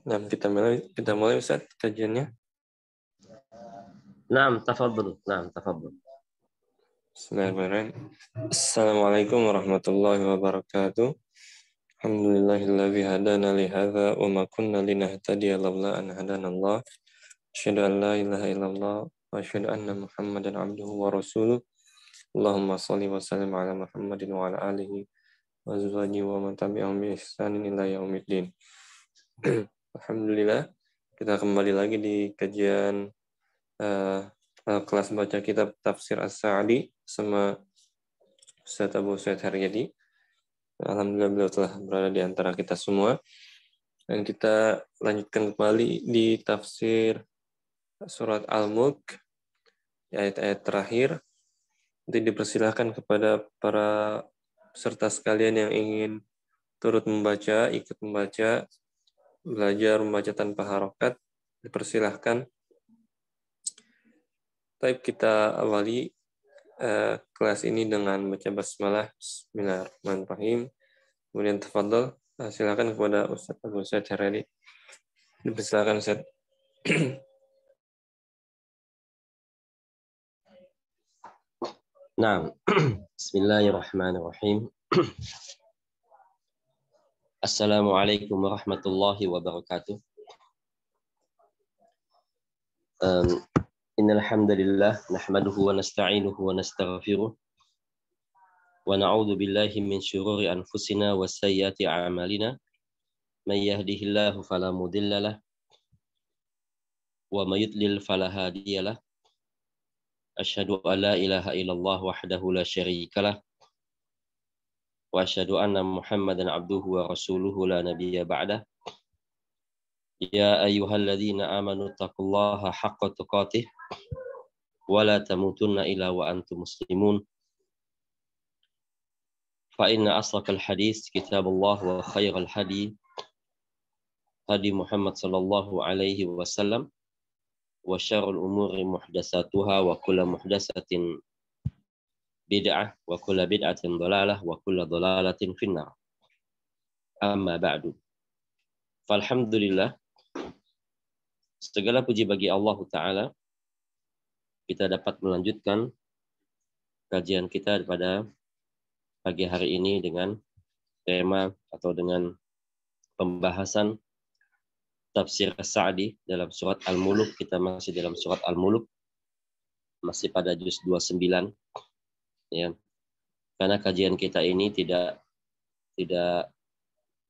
Nah, kita mulai Ustaz kajiannya. Naam, tafadhal. Naam, tafadhal. Bismillahirrahmanirrahim. Assalamualaikum warahmatullahi wabarakatuh. Alhamdulillahilladzi hadana li hadza wa ma kunna linahtadiya laula an hadanallah. Asyhadu an la ilaha illallah wa asyhadu anna Muhammadan abduhu wa rasuluh. Allahumma shalli wa sallim ala Muhammadin wa ala alihi wa azwajihi wa man tabi'ahum bi ihsanin ila yaumiddin. Alhamdulillah, kita kembali lagi di kajian kelas baca kitab Tafsir As-Sa'di sama Ustaz Abu Sa'id Haryadi. Alhamdulillah beliau telah berada di antara kita semua. Dan kita lanjutkan kembali di tafsir surat Al-Mulk, ayat-ayat terakhir. Nanti dipersilahkan kepada para peserta sekalian yang ingin turut membaca, ikut membaca, belajar membaca tanpa harokat, dipersilahkan. Baik, kita awali kelas ini dengan baca basmalah. Bismillahirrahmanirrahim. Kemudian tafadhol, silakan kepada Ustaz Abu Sa'id Haryadi. Silakan Ustaz. Naam. Bismillahirrahmanirrahim. Assalamualaikum warahmatullahi wabarakatuh. Innal hamdalillah nahmaduhu wa nasta'inuhu wa nastaghfiruh wa na'udzu billahi min syururi anfusina wa sayyiati a'malina. May yahdihillahu fala mudhillalah wa may yudlil fala hadiyalah. Asyhadu an la ilaha illallah wahdahu la syarikalah wa asyhadu anna Muhammadan abduhu wa rasuluhu la nabiyya ba'dah. Ya ayyuhalladzina amanu taqullaha haqqa tuqatih wa la tamutunna illa wa antum muslimun. Fa inna asraqal hadits kitabullah wa khairal hadi Muhammad sallallahu alaihi wasallam wa syarrul umuri muhdatsatuha wa kullu muhdatsatin bid'ah wa kullu bid'atin dhalalah wa kullu dhalalatin finnar. Amma ba'du. Falhamdulillah, segala puji bagi Allah Ta'ala, kita dapat melanjutkan kajian kita pada pagi hari ini dengan tema atau dengan pembahasan tafsir As-Sa'di dalam surat Al-Mulk. Kita masih dalam surat Al-Mulk, masih pada juz 29, ya. Karena kajian kita ini tidak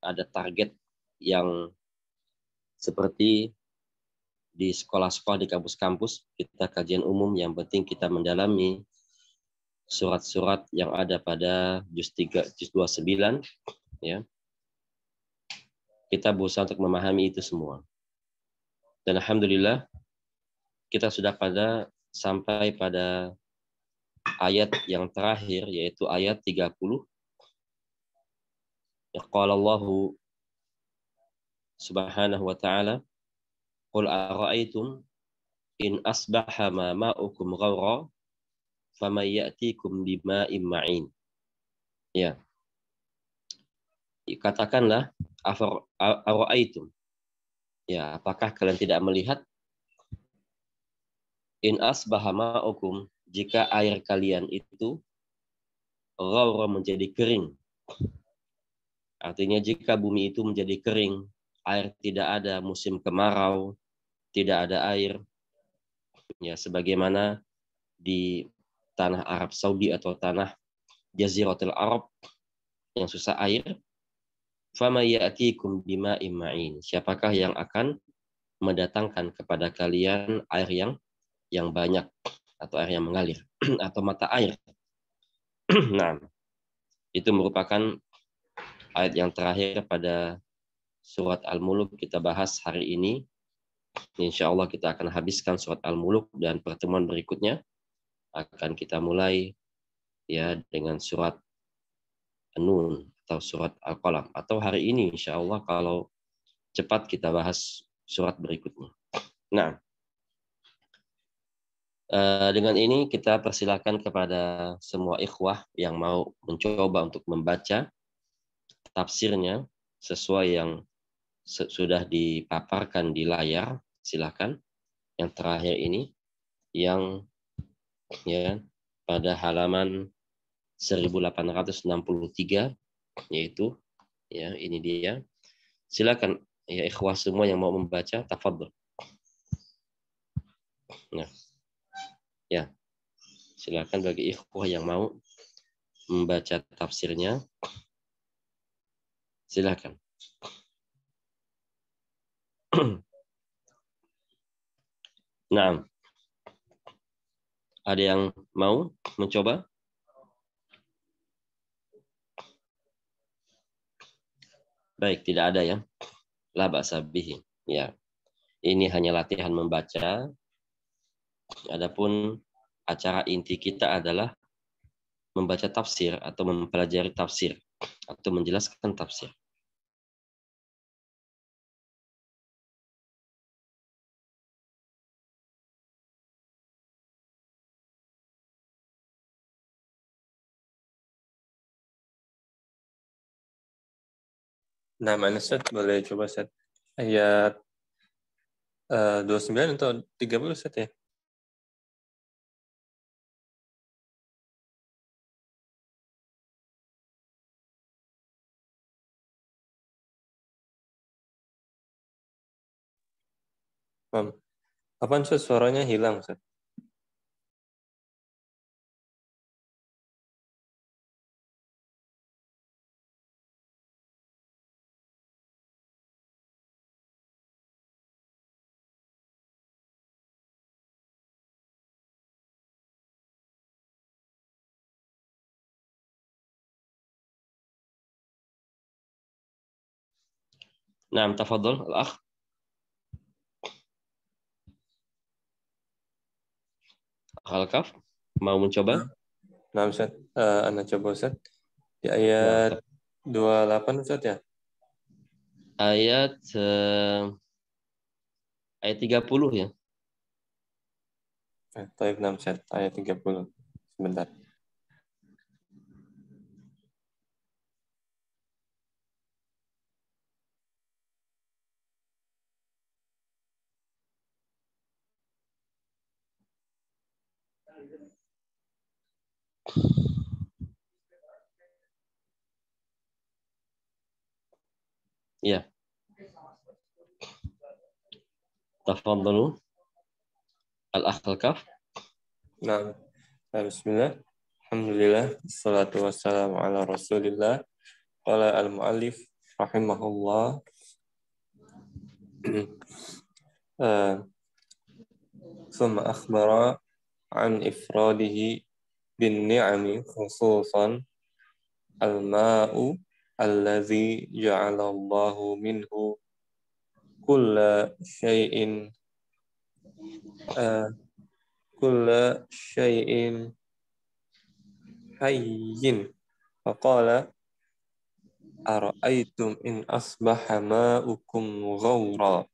ada target yang seperti di sekolah-sekolah, di kampus-kampus. Kita kajian umum, yang penting kita mendalami surat-surat yang ada pada juz 29, ya. Kita berusaha untuk memahami itu semua. Dan alhamdulillah kita sudah sampai pada ayat yang terakhir, yaitu ayat 30. Ya, qala Allahu subhanahu wa ta'ala, qul ara'aytum in asbaha ma'ukum ghawra faman ya'tikum bima'in ma'in. Ya. Katakanlah, ara'aytum. Ya, apakah kalian tidak melihat? In asbaha ma'ukum, jika air kalian itu ghawra, menjadi kering. Artinya jika bumi itu menjadi kering, air tidak ada, musim kemarau, tidak ada air. Ya, sebagaimana di tanah Arab Saudi atau tanah Jaziratul Arab yang susah air. Fama ya'tikum bima'in ma'in. Siapakah yang akan mendatangkan kepada kalian air yang banyak, atau air yang mengalir atau mata air. Nah, itu merupakan ayat yang terakhir pada surat Al-Mulk kita bahas hari ini. Insya Allah kita akan habiskan surat Al-Mulk, dan pertemuan berikutnya akan kita mulai, ya, dengan surat An-Nun atau surat Al-Qalam. Atau hari ini insya Allah kalau cepat kita bahas surat berikutnya. Nah, dengan ini kita persilakan kepada semua ikhwah yang mau mencoba untuk membaca tafsirnya sesuai yang sudah dipaparkan di layar. Silakan. Yang terakhir ini yang ya pada halaman 1863, yaitu ya ini dia. Silakan ya ikhwah semua yang mau membaca, tafadhol. Nah, ya. Silakan bagi ikhwah yang mau membaca tafsirnya. Silakan. Nah, ada yang mau mencoba? Baik, tidak ada ya. La ba'sa bihi. Ya. Ini hanya latihan membaca. Adapun acara inti kita adalah membaca tafsir atau mempelajari tafsir atau menjelaskan tafsir. Nah, mana Ustaz? Boleh coba Ustaz. Ayat 29 atau 30 Ustaz ya? Apaan Ustaz? Suaranya hilang Ustaz. Nah, tafadhol al-akh. Al-Kaf mau mencoba? Nah Ustaz, Anda coba Ustaz. Di Nah, ayat 28 Ustaz ya? ayat 30 ya. Taib 6 Ustaz, ayat 30. Sebentar. Ya. Tafadhalu. Al-akh al-Kaf. Nah, bismillah. Alhamdulillah. Assalatu wassalamu ala rasulillah. Qala al-mu'allif rahimahullah. ثم أخبر عن إفراده بالنعم خصوصا الماء الذي جعل الله منه كل شيء حي فقال أرأيتم إن أصبح ماؤكم غورا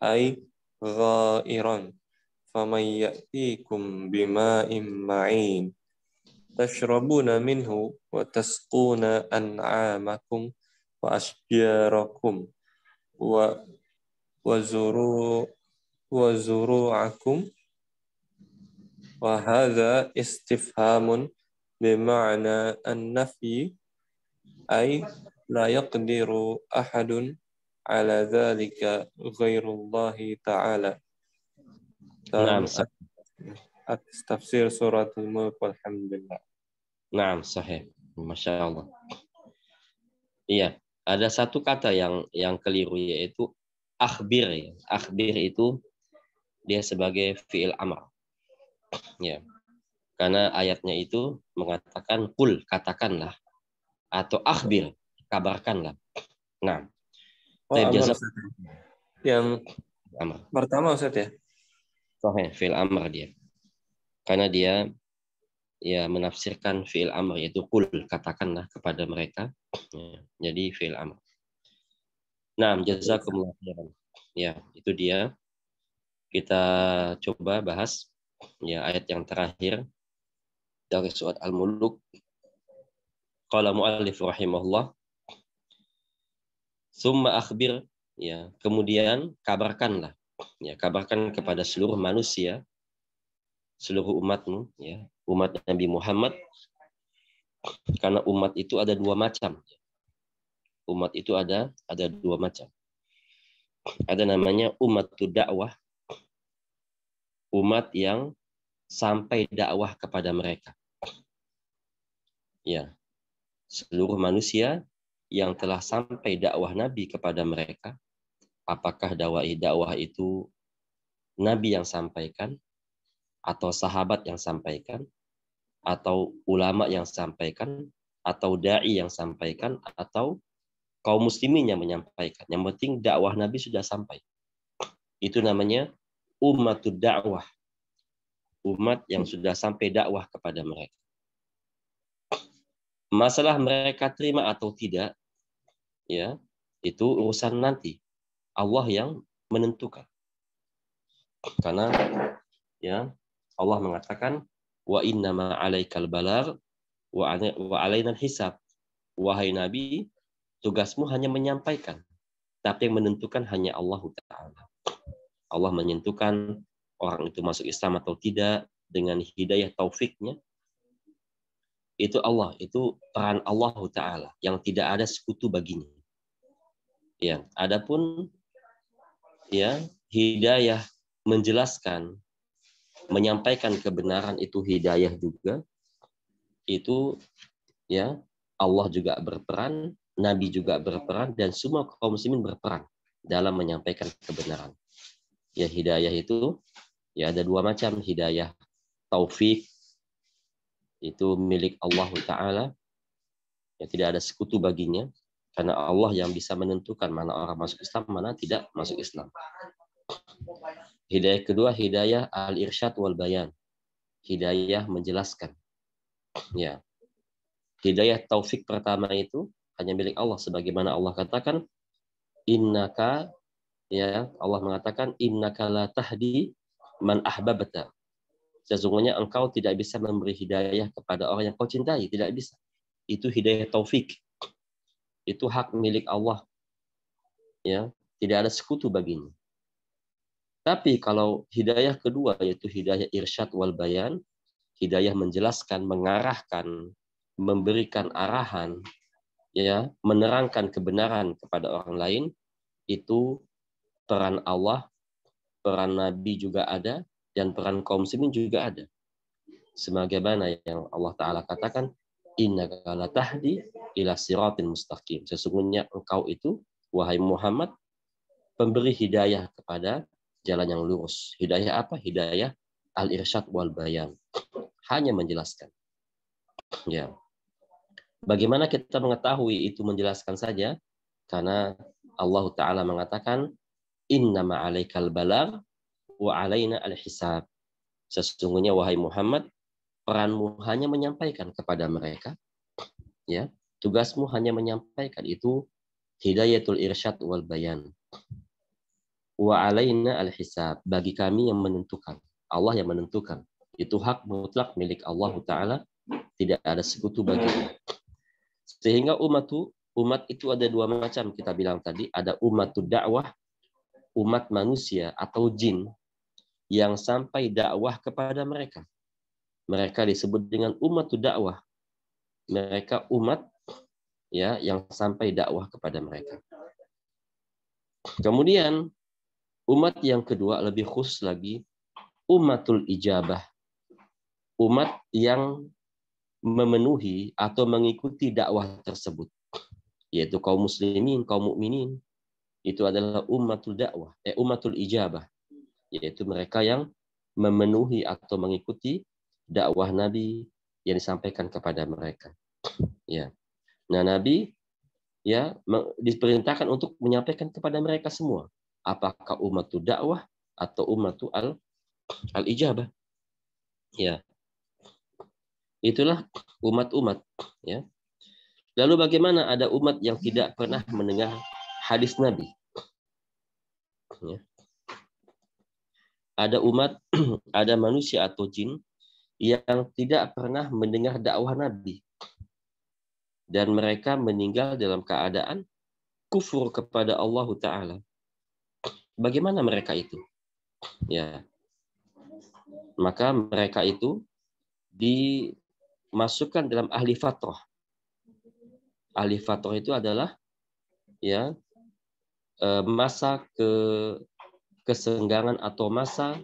أي غائرا فمن يأتيكم بماء معين تشربون منه وتسقون أنعامكم وأشجاركم وزروعكم وهذا استفهام بمعنى النفي أي لا يقدر أحد على ذلك غير الله تعالى. Naam, Tafsir surat Al-Mulk walhamdulillah. naam, sahih. Masya Allah. Iya, ada satu kata yang keliru yaitu akhbir. Ya. Akhbir itu dia sebagai fi'il amr. Ya. Karena ayatnya itu mengatakan kul, katakanlah, atau akhbir, kabarkanlah. Nah, Amr yang amr. pertama Ustaz ya? Sahih, fi'il amr dia. Karena dia ya menafsirkan fi'il amr yaitu kul, katakanlah kepada mereka. Ya, jadi fi'il amr. Nah, jazakumullah khairan. Ya, itu dia. Kita coba bahas ya ayat yang terakhir dari surat Al-Mulk. Qala mu'allif rahimahullah. Summa akhbir Ya, kemudian kabarkanlah, ya, kabarkan kepada seluruh manusia, seluruh umatmu, ya, umat Nabi Muhammad, karena umat itu ada dua macam. Umat itu ada dua macam. Ada namanya umatud dakwah, umat yang sampai dakwah kepada mereka. Ya, seluruh manusia yang telah sampai dakwah Nabi kepada mereka, apakah dakwah itu Nabi yang sampaikan, atau sahabat yang sampaikan, atau ulama yang sampaikan, atau dai yang sampaikan, atau kaum muslimin yang menyampaikan. Yang penting dakwah Nabi sudah sampai. Itu namanya ummatud dakwah. Umat yang sudah sampai dakwah kepada mereka. Masalah mereka terima atau tidak, ya, itu urusan nanti. Allah yang menentukan. Karena ya Allah mengatakan wa innama 'alaikal balagh wa 'alainal hisab. Wahai Nabi, tugasmu hanya menyampaikan, tapi yang menentukan hanya Allah Ta'ala. Allah menentukan orang itu masuk Islam atau tidak dengan hidayah taufiknya. Itu Allah, itu peran Allah Ta'ala yang tidak ada sekutu baginya. Ya, adapun ya hidayah menjelaskan, menyampaikan kebenaran itu hidayah juga. Itu ya Allah juga berperan, Nabi juga berperan, dan semua kaum muslimin berperan dalam menyampaikan kebenaran. Ya hidayah itu ya ada dua macam. Hidayah taufik itu milik Allah Ta'ala, yang tidak ada sekutu baginya, karena Allah yang bisa menentukan mana orang masuk Islam, mana tidak masuk Islam. Hidayah kedua, hidayah al-irsyad wal bayan, hidayah menjelaskan. Ya, hidayah taufik pertama itu hanya milik Allah, sebagaimana Allah katakan, innaka, ya Allah mengatakan, innaka la tahdi man ahbabta. Sesungguhnya engkau tidak bisa memberi hidayah kepada orang yang kau cintai, tidak bisa. Itu hidayah taufik. Itu hak milik Allah. Ya, tidak ada sekutu baginya. Tapi kalau hidayah kedua, yaitu hidayah irsyad wal bayan, hidayah menjelaskan, mengarahkan, memberikan arahan, ya, menerangkan kebenaran kepada orang lain, itu peran Allah, peran Nabi juga ada, dan peran kaum muslimin juga ada. Sebagaimana yang Allah Ta'ala katakan, innaka la tahdi ila siratin mustaqim. Sesungguhnya engkau itu, wahai Muhammad, pemberi hidayah kepada jalan yang lurus. Hidayah apa? Hidayah al-irsyad wal bayan. Hanya menjelaskan. Ya. Bagaimana kita mengetahui itu menjelaskan saja? Karena Allah Ta'ala mengatakan, innama 'alaikal balagh wa 'alaina al-hisab. Sesungguhnya wahai Muhammad, peranmu hanya menyampaikan kepada mereka. Ya, tugasmu hanya menyampaikan. Itu hidayatul irsyad wal bayan. Wa 'alaina al-hisab. Bagi kami yang menentukan. Allah yang menentukan. Itu hak mutlak milik Allah Ta'ala. Tidak ada sekutu baginya. Sehingga umat itu ada dua macam, kita bilang tadi. Ada umatud dakwah, umat manusia atau jin yang sampai dakwah kepada mereka. Mereka disebut dengan umatud dakwah. Mereka umat ya yang sampai dakwah kepada mereka. Kemudian umat yang kedua lebih khusus lagi, umatul ijabah. Umat yang memenuhi atau mengikuti dakwah tersebut, yaitu kaum muslimin, kaum mukminin. Itu adalah umatul dakwah, umatul ijabah, yaitu mereka yang memenuhi atau mengikuti dakwah Nabi yang disampaikan kepada mereka. Ya. Nah, Nabi ya diperintahkan untuk menyampaikan kepada mereka semua. Apakah umatul dakwah atau umatul al-ijabah? Ya. Itulah umat-umat, ya. Lalu bagaimana ada umat yang tidak pernah mendengar hadis Nabi? Ya. Ada umat, ada manusia atau jin yang tidak pernah mendengar dakwah Nabi. Dan mereka meninggal dalam keadaan kufur kepada Allah Ta'ala. Bagaimana mereka itu? Ya, maka mereka itu dimasukkan dalam ahli fatrah. Ahli fatrah itu adalah ya masa kesenggangan atau masa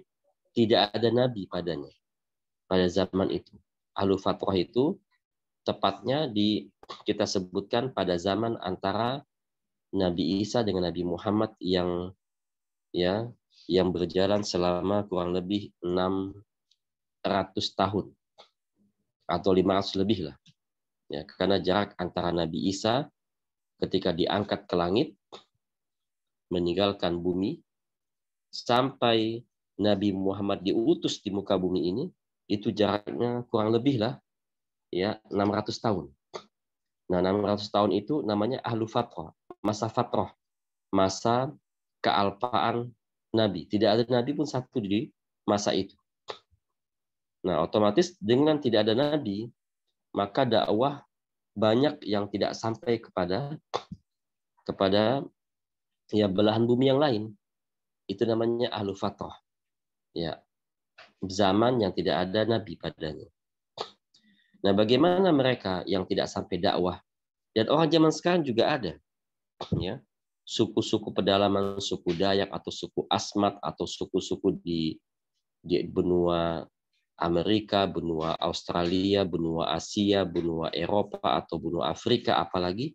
tidak ada nabi padanya pada zaman itu. Ahli fatrah itu tepatnya kita sebutkan pada zaman antara Nabi Isa dengan Nabi Muhammad yang berjalan selama kurang lebih 600 tahun atau 500 lebih lah. Ya, karena jarak antara Nabi Isa ketika diangkat ke langit meninggalkan bumi sampai Nabi Muhammad diutus di muka bumi ini itu jaraknya kurang lebih lah ya 600 tahun. Nah, 600 tahun itu namanya ahlu fatrah, masa fatrah, masa kealpaan Nabi. Tidak ada Nabi pun satu di masa itu. Nah, otomatis dengan tidak ada Nabi, maka dakwah banyak yang tidak sampai kepada ya belahan bumi yang lain. Itu namanya ahlu fatrah. Ya, zaman yang tidak ada Nabi padanya. Nah, bagaimana mereka yang tidak sampai dakwah? Dan orang zaman sekarang juga ada. Ya, suku-suku pedalaman, suku Dayak atau suku Asmat atau suku-suku di benua Amerika, benua Australia, benua Asia, benua Eropa atau benua Afrika apalagi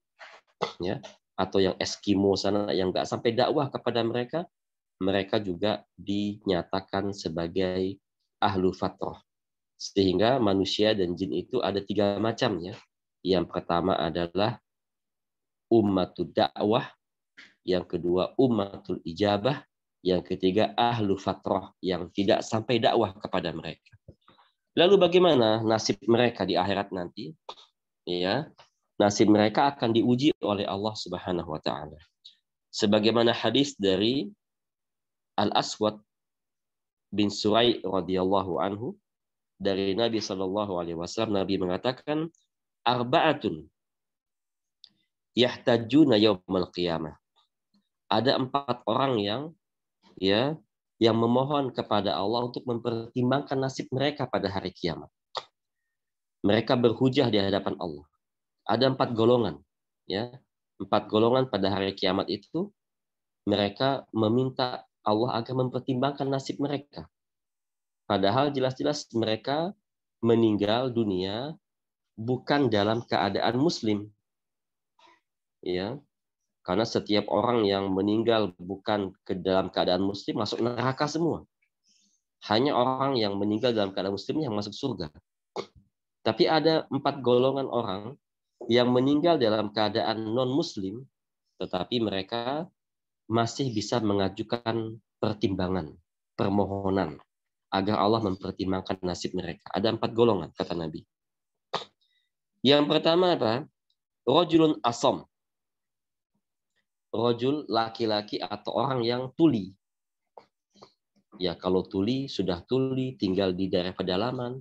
ya, atau yang Eskimo sana yang nggak sampai dakwah kepada mereka juga dinyatakan sebagai ahlu fatrah. Sehingga manusia dan jin itu ada 3 macam ya. Yang pertama adalah ummatud dakwah, yang kedua ummatul ijabah, yang ketiga ahlu fatrah yang tidak sampai dakwah kepada mereka. Lalu bagaimana nasib mereka di akhirat nanti? Ya, nasib mereka akan diuji oleh Allah Subhanahu wa taala. Sebagaimana hadis dari Al-Aswad bin Surai radhiyallahu anhu dari Nabi sallallahu alaihi wasallam, Nabi mengatakan arba'atun yahtajuna yaumal qiyamah. Ada 4 orang yang memohon kepada Allah untuk mempertimbangkan nasib mereka pada hari kiamat. Mereka berhujah di hadapan Allah. Ada 4 golongan, ya. 4 golongan pada hari kiamat itu mereka meminta Allah agar mempertimbangkan nasib mereka. Padahal jelas-jelas mereka meninggal dunia bukan dalam keadaan muslim. Ya. Karena setiap orang yang meninggal bukan dalam keadaan muslim masuk neraka semua. Hanya orang yang meninggal dalam keadaan muslim yang masuk surga. Tapi ada 4 golongan orang yang meninggal dalam keadaan non-muslim, tetapi mereka masih bisa mengajukan pertimbangan, permohonan, agar Allah mempertimbangkan nasib mereka. Ada 4 golongan, kata Nabi. Yang pertama apa? Rajulun asam. Rajul, laki-laki atau orang yang tuli. Ya, kalau tuli, sudah tuli, tinggal di daerah pedalaman,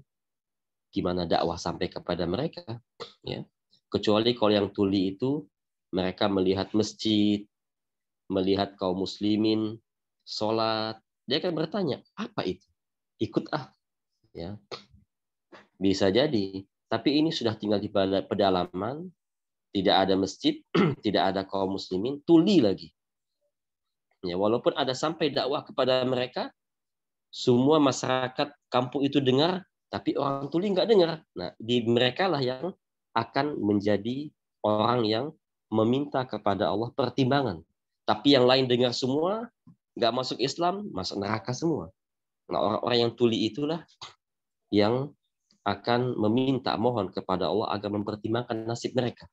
gimana dakwah sampai kepada mereka? Ya. Kecuali kalau yang tuli itu, mereka melihat masjid, melihat kaum muslimin, sholat, dia akan bertanya, apa itu? Ikut ah. Ya. Bisa jadi. Tapi ini sudah tinggal di pedalaman, tidak ada masjid, tidak ada kaum muslimin, tuli lagi. Ya, walaupun ada sampai dakwah kepada mereka, semua masyarakat kampung itu dengar, tapi orang tuli nggak dengar. Nah, di mereka lah yang akan menjadi orang yang meminta kepada Allah pertimbangan. Tapi yang lain dengar semua, nggak masuk Islam, masuk neraka semua. Nah, orang-orang yang tuli itulah yang akan meminta, mohon kepada Allah agar mempertimbangkan nasib mereka.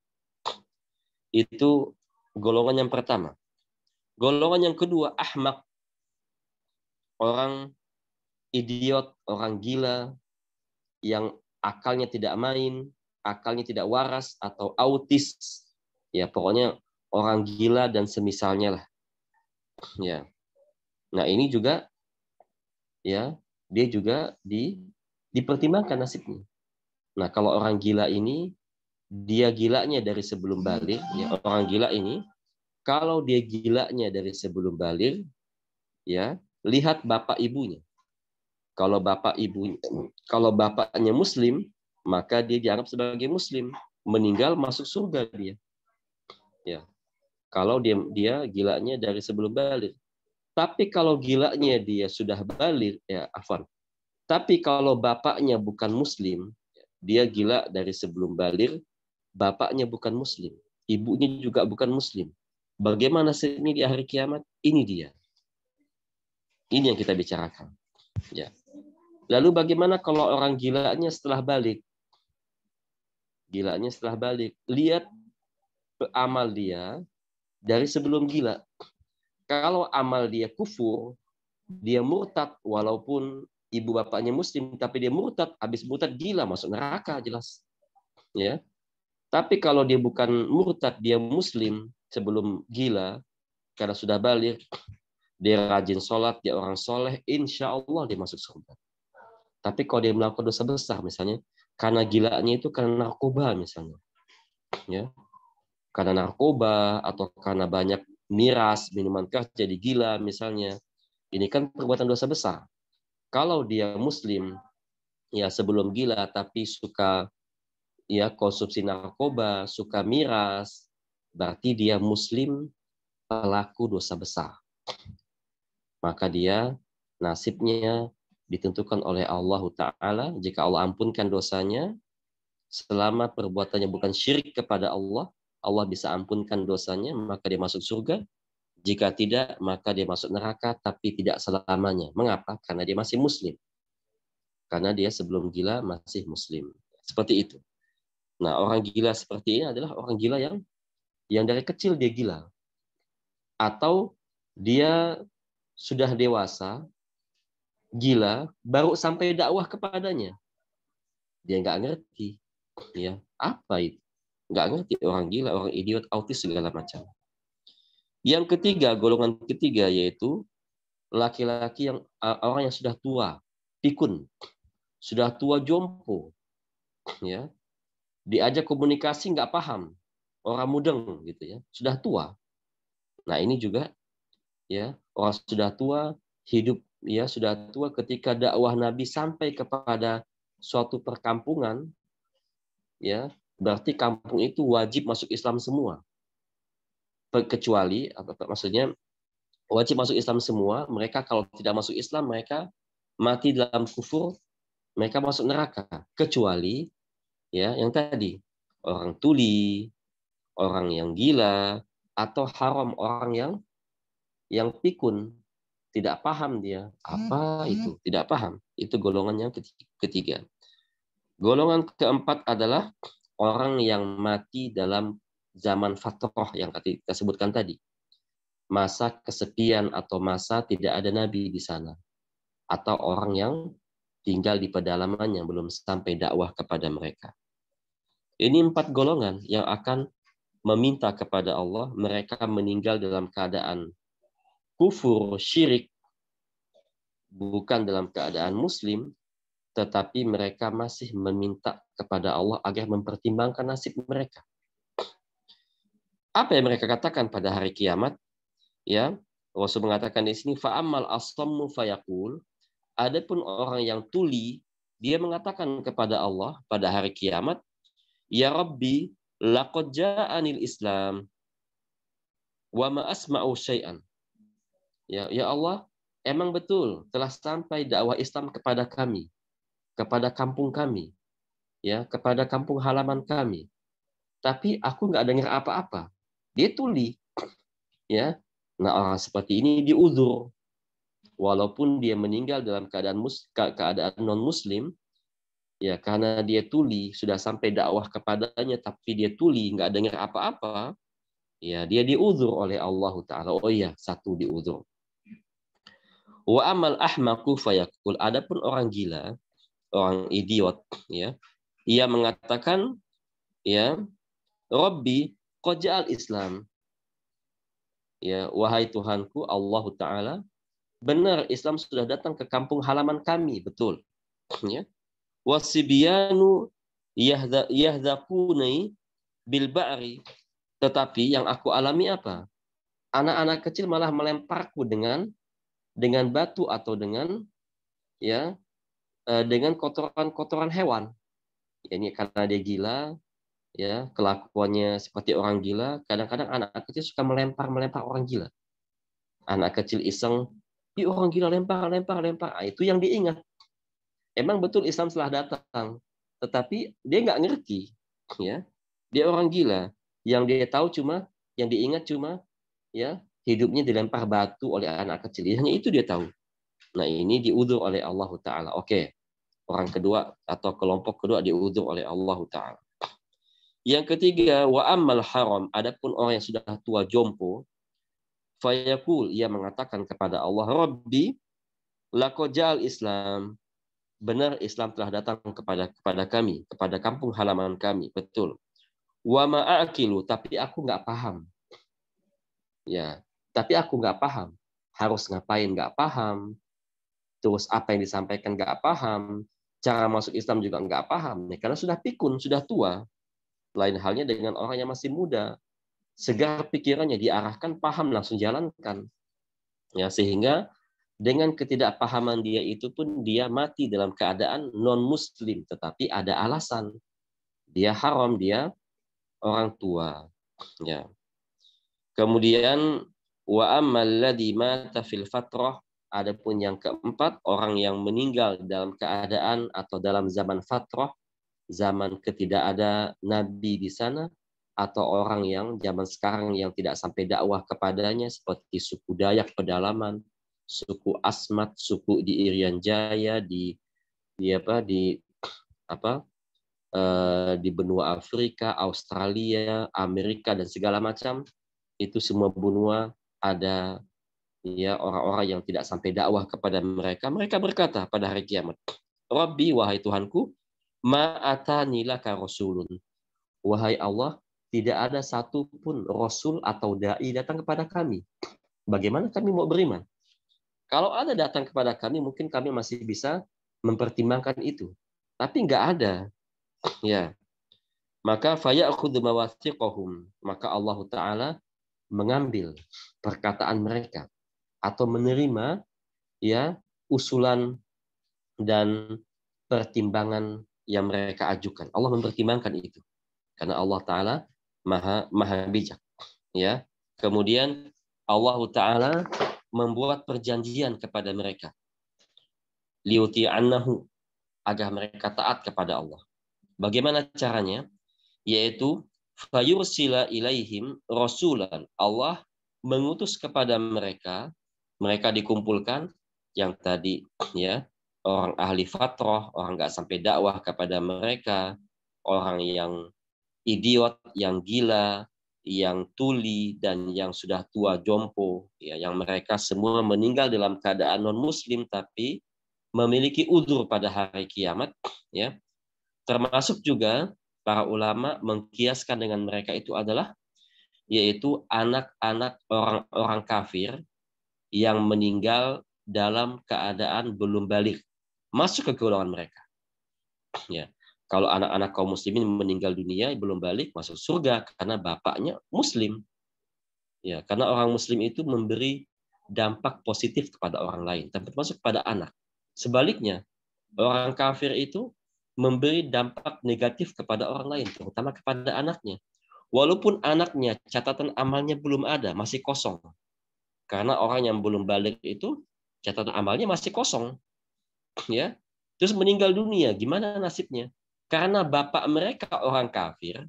Itu golongan yang pertama. Golongan yang kedua, ahmak. Orang idiot, orang gila, yang akalnya tidak main, akalnya tidak waras, atau autis. Ya, pokoknya orang gila dan semisalnya lah. Ya. Nah, ini juga ya, dia juga dipertimbangkan nasibnya. Nah, kalau orang gila ini, dia gilanya dari sebelum balik, ya, orang gila ini, kalau dia gilanya dari sebelum baligh, ya, lihat bapak ibunya. Kalau bapaknya muslim, maka dia dianggap sebagai muslim, meninggal masuk surga dia. Ya. Kalau dia gilanya dari sebelum baligh. Tapi kalau gilanya dia sudah baligh, ya afwan. Tapi kalau bapaknya bukan muslim, dia gila dari sebelum baligh, bapaknya bukan muslim, ibunya juga bukan muslim. Bagaimana ini di hari kiamat? Ini dia. Ini yang kita bicarakan. Ya. Lalu bagaimana kalau orang gilanya setelah balik? Gilanya setelah balik. Lihat amal dia dari sebelum gila. Kalau amal dia kufur, dia murtad walaupun ibu bapaknya muslim, tapi dia murtad, habis murtad gila, masuk neraka jelas. Ya. Tapi kalau dia bukan murtad, dia muslim sebelum gila, karena sudah balik, dia rajin sholat, dia orang soleh, insya Allah dia masuk surga. Tapi kalau dia melakukan dosa besar, misalnya, karena gilanya itu karena narkoba misalnya, ya, karena narkoba atau karena banyak miras, minuman keras jadi gila misalnya, ini kan perbuatan dosa besar. Kalau dia muslim, ya sebelum gila tapi suka ya konsumsi narkoba, suka miras, berarti dia muslim pelaku dosa besar. Maka dia nasibnya ditentukan oleh Allah Ta'ala. Jika Allah ampunkan dosanya, selama perbuatannya bukan syirik kepada Allah, Allah bisa ampunkan dosanya, maka dia masuk surga. Jika tidak, maka dia masuk neraka, tapi tidak selamanya. Mengapa? Karena dia masih muslim. Karena dia sebelum gila masih muslim. Seperti itu. Nah, orang gila seperti ini adalah orang gila yang dari kecil dia gila. Atau dia sudah dewasa, gila, baru sampai dakwah kepadanya. Dia nggak ngerti. Ya, apa itu? Nggak ngerti, orang gila, orang idiot, autis, segala macam. Yang ketiga, golongan ketiga yaitu laki-laki orang yang sudah tua, pikun, sudah tua jompo, ya, diajak komunikasi nggak paham, orang mudeng gitu ya, sudah tua. Nah ini juga ya orang sudah tua hidup ya sudah tua ketika dakwah Nabi sampai kepada suatu perkampungan, ya berarti kampung itu wajib masuk Islam semua. Kecuali maksudnya wajib masuk Islam semua, mereka kalau tidak masuk Islam mereka mati dalam kufur, mereka masuk neraka. Kecuali ya yang tadi, orang tuli, orang yang gila, atau haram, orang yang pikun, tidak paham dia. Apa itu? Tidak paham. Itu golongan yang ketiga. Golongan keempat adalah orang yang mati dalam zaman fatrah yang kita sebutkan tadi. Masa kesepian atau masa tidak ada nabi di sana. Atau orang yang tinggal di pedalaman yang belum sampai dakwah kepada mereka. Ini 4 golongan yang akan meminta kepada Allah, mereka meninggal dalam keadaan kufur, syirik, bukan dalam keadaan muslim, tetapi mereka masih meminta kepada Allah agar mempertimbangkan nasib mereka. Apa yang mereka katakan pada hari kiamat? Ya, Rasul mengatakan di sini, fa'amal as-sammu fayaqul, adapun orang yang tuli, dia mengatakan kepada Allah pada hari kiamat, ya Rabbi, laqad ja'anil Islam wa ma asma'u syai'an. Ya Allah, emang betul telah sampai dakwah Islam kepada kami, kepada kampung kami, ya, kepada kampung halaman kami. Tapi aku nggak dengar apa-apa. Dia tuli, ya. Nah, orang seperti ini diuzur. Walaupun dia meninggal dalam keadaan non-muslim, ya karena dia tuli, sudah sampai dakwah kepadanya, tapi dia tuli, nggak dengar apa-apa, ya dia diuzur oleh Allah Ta'ala. Oh iya, satu diuzur. Wa amal ahmaku fayaqul, adapun orang gila, orang idiot, ya, ia mengatakan, ya, Rabbi qad ja'al Islam. Ya, wahai Tuhanku Allah Ta'ala, benar Islam sudah datang ke kampung halaman kami, betul. Ya. Wasibiyanu yahdaquni bil ba'ri, tetapi yang aku alami apa? anak-anak kecil malah melemparku dengan batu atau dengan dengan kotoran-kotoran hewan. Ini karena dia gila, kelakuannya seperti orang gila. Kadang-kadang anak kecil suka melempar orang gila. Anak kecil iseng, orang gila lempar. Itu yang diingat. Emang betul Islam telah datang, tetapi dia nggak ngerti, Dia orang gila. Yang dia tahu yang diingat cuma, hidupnya dilempar batu oleh anak kecil. Hanya itu dia tahu. Nah, ini diudzur oleh Allah Ta'ala. Oke. Orang kedua atau kelompok kedua diudzur oleh Allah Ta'ala. Yang ketiga, wa ammal haram, adapun orang yang sudah tua jompo, fayaqul, ia mengatakan kepada Allah, Rabbi, laqad Islam, benar Islam telah datang kepada kami, kepada kampung halaman kami, betul. Wa ma'akilu, tapi aku nggak paham. Tapi aku nggak paham. Harus ngapain nggak paham. Terus apa yang disampaikan nggak paham. Cara masuk Islam juga nggak paham. Karena sudah pikun, sudah tua. Lain halnya dengan orang yang masih muda. Segar pikirannya diarahkan, paham, langsung jalankan. Sehingga dengan ketidakpahaman dia itu pun dia mati dalam keadaan non-muslim. Tetapi ada alasan. Dia haram, dia orang tua. Kemudian wa ammal ladzi mata fil fatrah, adapun yang keempat, orang yang meninggal dalam keadaan atau dalam zaman fatrah, zaman ketidak ada nabi di sana, atau orang yang zaman sekarang yang tidak sampai dakwah kepadanya, seperti suku Dayak pedalaman, suku Asmat, suku di Irian Jaya, di benua Afrika, Australia, Amerika dan segala macam. Itu semua benua ada orang-orang yang tidak sampai dakwah kepada mereka. Mereka berkata pada hari kiamat, Rabbi, wahai Tuhanku, ma'atani laka rasulun. Wahai Allah, tidak ada satupun rasul atau dai datang kepada kami. Bagaimana kami mau beriman? Kalau ada datang kepada kami, mungkin kami masih bisa mempertimbangkan itu. Tapi nggak ada. Maka faya'khudhu mawathiqahum. Maka Allah Ta'ala mengambil perkataan mereka atau menerima usulan dan pertimbangan yang mereka ajukan. Allah mempertimbangkan itu karena Allah Ta'ala maha bijak. Kemudian Allah Ta'ala membuat perjanjian kepada mereka, liuti'annahu, agar mereka taat kepada Allah. Bagaimana caranya? Yaitu fayursila ilaihim rasulan. Allah mengutus kepada mereka dikumpulkan yang tadi orang ahli fatrah, orang nggak sampai dakwah kepada mereka, orang yang idiot, yang gila, yang tuli, dan yang sudah tua jompo, yang mereka semua meninggal dalam keadaan non muslim tapi memiliki udzur pada hari kiamat. Termasuk juga para ulama mengkiaskan dengan mereka itu adalah yaitu anak-anak orang-orang kafir yang meninggal dalam keadaan belum balik, masuk ke golongan mereka. Kalau anak-anak kaum muslimin meninggal dunia belum balik, masuk surga karena bapaknya muslim. Karena orang muslim itu memberi dampak positif kepada orang lain, termasuk kepada anak. Sebaliknya, orang kafir itu memberi dampak negatif kepada orang lain, terutama kepada anaknya. Walaupun anaknya catatan amalnya belum ada, masih kosong. Karena orang yang belum balik itu catatan amalnya masih kosong. Terus meninggal dunia, gimana nasibnya? Karena bapak mereka orang kafir,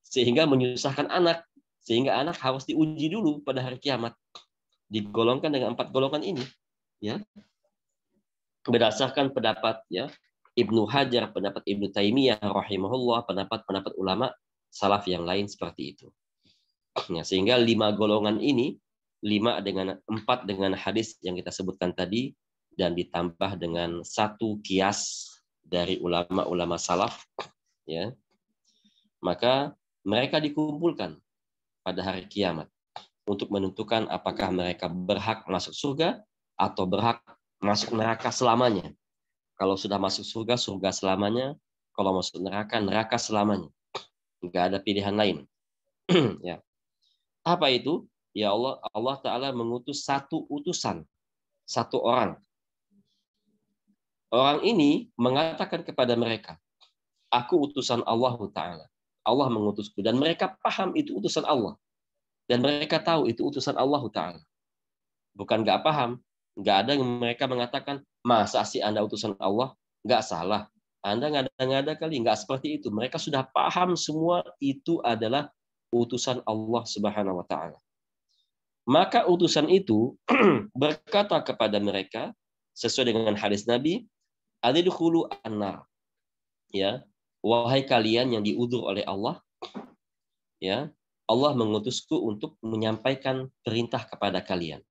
sehingga menyusahkan anak. Sehingga anak harus diuji dulu pada hari kiamat. Digolongkan dengan 4 golongan ini. Berdasarkan pendapat Ibnu Hajar, pendapat Ibnu Taimiyah rahimahullah, pendapat ulama salaf yang lain seperti itu. Sehingga 5 golongan ini, 4 dengan hadis yang kita sebutkan tadi, dan ditambah dengan 1 kias dari ulama-ulama salaf, maka mereka dikumpulkan pada hari kiamat untuk menentukan apakah mereka berhak masuk surga atau berhak masuk neraka selamanya. Kalau sudah masuk surga, surga selamanya. Kalau masuk neraka, neraka selamanya. Nggak ada pilihan lain. Apa itu? ya Allah Ta'ala mengutus satu utusan, satu orang. Orang ini mengatakan kepada mereka, aku utusan Allah Ta'ala. Allah mengutusku. Dan mereka paham itu utusan Allah. Dan mereka tahu itu utusan Allah Ta'ala. Bukan nggak paham. Nggak ada yang mereka mengatakan, masa sih Anda utusan Allah? Nggak salah. Anda ngada-ngada kali. Nggak seperti itu. Mereka sudah paham semua itu adalah utusan Allah Subhanahu wa Ta'ala. Maka utusan itu berkata kepada mereka sesuai dengan hadis Nabi, adkhulu an-nar. Ya, wahai kalian yang diudur oleh Allah, ya, Allah mengutusku untuk menyampaikan perintah kepada kalian.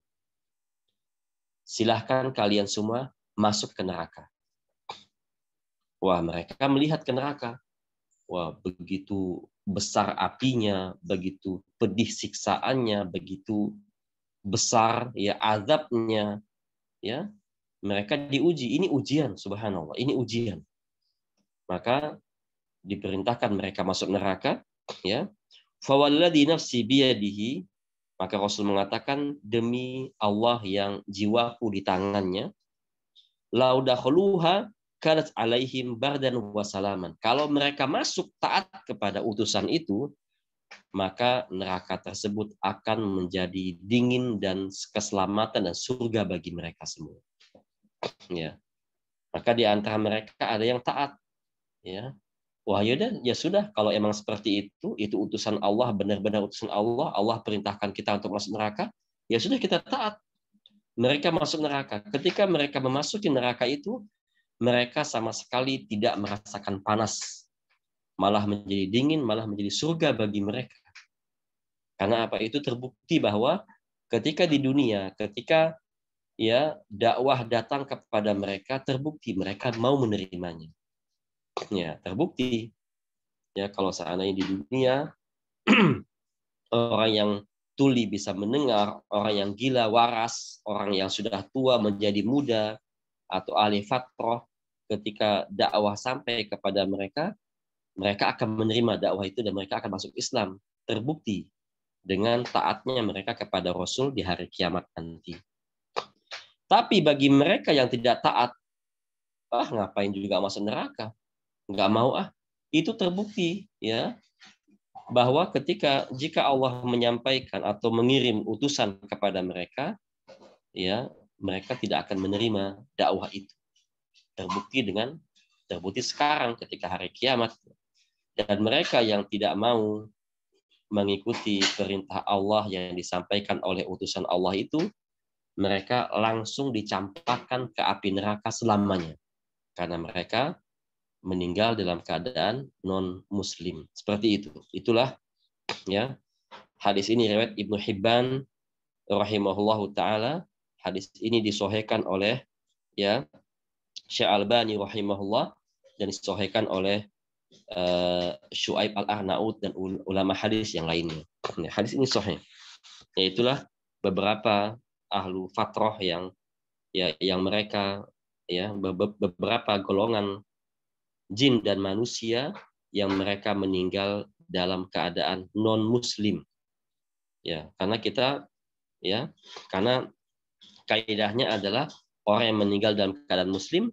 Silahkan kalian semua masuk ke neraka. Wah, mereka melihat ke neraka. Wah, begitu besar apinya, begitu pedih siksaannya, begitu besar ya azabnya, ya. Mereka diuji. Ini ujian, subhanallah. Ini ujian. Maka diperintahkan mereka masuk neraka, ya. Fawalladzi nafsi biyadihi, maka Rasul mengatakan, demi Allah yang jiwaku di tangannya, lau dakhuluha kanat alaihim bardan wa salaman. Kalau mereka masuk taat kepada utusan itu, maka neraka tersebut akan menjadi dingin dan keselamatan dan surga bagi mereka semua. Ya. Maka di antara mereka ada yang taat. Ya. Wah, yaudah, ya sudah. Kalau emang seperti itu utusan Allah, benar-benar utusan Allah, Allah perintahkan kita untuk masuk neraka, ya sudah kita taat. Mereka masuk neraka. Ketika mereka memasuki neraka itu, mereka sama sekali tidak merasakan panas. Malah menjadi dingin, malah menjadi surga bagi mereka. Karena apa? Itu terbukti bahwa ketika di dunia, ketika ya dakwah datang kepada mereka, terbukti mereka mau menerimanya. Ya, terbukti. Ya, kalau seandainya di dunia orang yang tuli bisa mendengar, orang yang gila waras, orang yang sudah tua menjadi muda, atau ahli fatrah, ketika dakwah sampai kepada mereka, mereka akan menerima dakwah itu dan mereka akan masuk Islam. Terbukti dengan taatnya mereka kepada Rasul di hari kiamat nanti. Tapi bagi mereka yang tidak taat, ngapain juga masuk neraka? Nggak mau Itu terbukti ya bahwa jika Allah menyampaikan atau mengirim utusan kepada mereka, ya mereka tidak akan menerima dakwah itu. Terbukti sekarang ketika hari kiamat. Dan mereka yang tidak mau mengikuti perintah Allah yang disampaikan oleh utusan Allah itu, mereka langsung dicampakkan ke api neraka selamanya. Karena mereka meninggal dalam keadaan non-muslim. Seperti itu. Itulah ya hadis ini riwayat Ibnu Hibban rahimahullahu taala. Hadis ini disahihkan oleh ya Syekh Albani rahimahullah dan disahihkan oleh Syuaib Al-Arnaud dan ulama hadis yang lainnya. Hadis ini sahih. Yaitulah beberapa ahlu fatrah yang mereka ya beberapa golongan jin dan manusia yang mereka meninggal dalam keadaan non muslim. Ya, karena kaidahnya adalah orang yang meninggal dalam keadaan muslim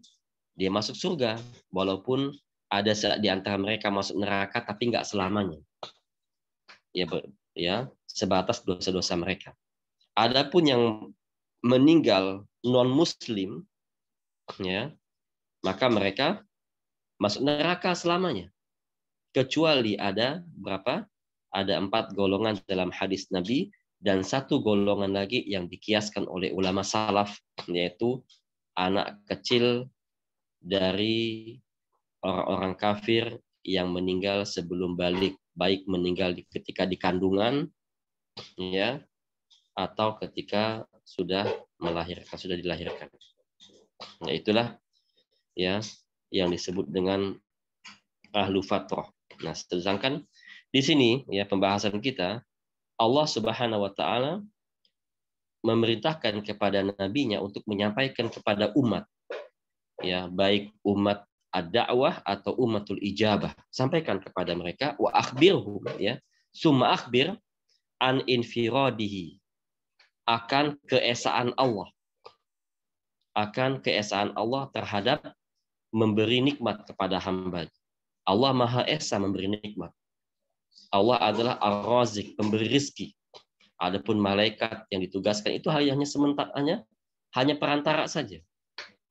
dia masuk surga walaupun ada di antara mereka masuk neraka tapi nggak selamanya. Ya, sebatas dosa-dosa mereka. Adapun yang meninggal non-muslim, ya, maka mereka masuk neraka selamanya. Kecuali ada berapa? Ada 4 golongan dalam hadis Nabi dan 1 golongan lagi yang dikiaskan oleh ulama salaf, yaitu anak kecil dari orang-orang kafir yang meninggal sebelum balik, baik meninggal ketika di kandungan, ya, atau ketika sudah dilahirkan. Nah, itulah ya yang disebut dengan ahlu fatrah. Nah, sedangkan di sini ya pembahasan kita, Allah Subhanahu wa taala memerintahkan kepada nabinya untuk menyampaikan kepada umat, ya baik umat ad-da'wah atau umatul ijabah, sampaikan kepada mereka wa akhbirhum, ya summa akhbir an infiradihi, akan keesaan Allah. Akan keesaan Allah terhadap memberi nikmat kepada hamba. Allah Maha Esa memberi nikmat. Allah adalah Ar-Razik, pemberi rizki. Adapun malaikat yang ditugaskan itu hanya sementara, hanya perantara saja.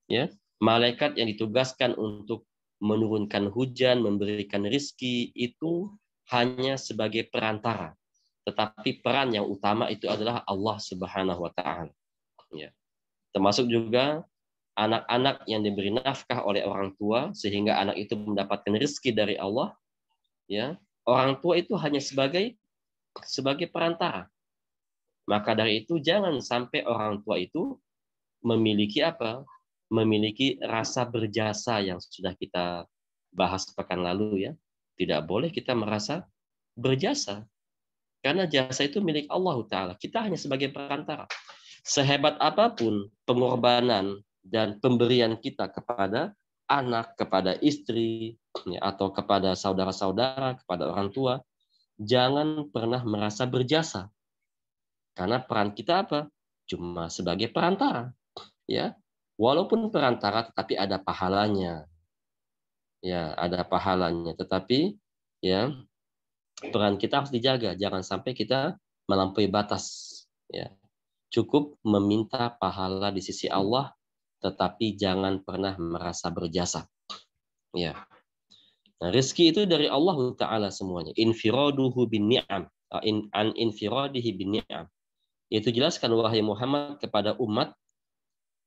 Ya, malaikat yang ditugaskan untuk menurunkan hujan, memberikan rizki itu hanya sebagai perantara. Tetapi peran yang utama itu adalah Allah Subhanahu wa Ta'ala. Ya. Termasuk juga anak-anak yang diberi nafkah oleh orang tua sehingga anak itu mendapatkan rezeki dari Allah, ya. Orang tua itu hanya sebagai perantara. Maka dari itu jangan sampai orang tua itu memiliki apa? Memiliki rasa berjasa yang sudah kita bahas pekan lalu, ya. Tidak boleh kita merasa berjasa. Karena jasa itu milik Allah Ta'ala. Kita hanya sebagai perantara. Sehebat apapun pengorbanan dan pemberian kita kepada anak, kepada istri, atau kepada saudara-saudara, kepada orang tua, jangan pernah merasa berjasa. Karena peran kita apa? Cuma sebagai perantara. Ya, walaupun perantara, tetapi ada pahalanya. Ya, ada pahalanya. Tetapi ya, peran kita harus dijaga. Jangan sampai kita melampaui batas. Ya. Cukup meminta pahala di sisi Allah, tetapi jangan pernah merasa berjasa. Ya. Nah, rezeki itu dari Allah Ta'ala semuanya. Infiraduhu bin ni'am. An infiradihi bin ni'am. Itu jelaskan wahai Muhammad kepada umat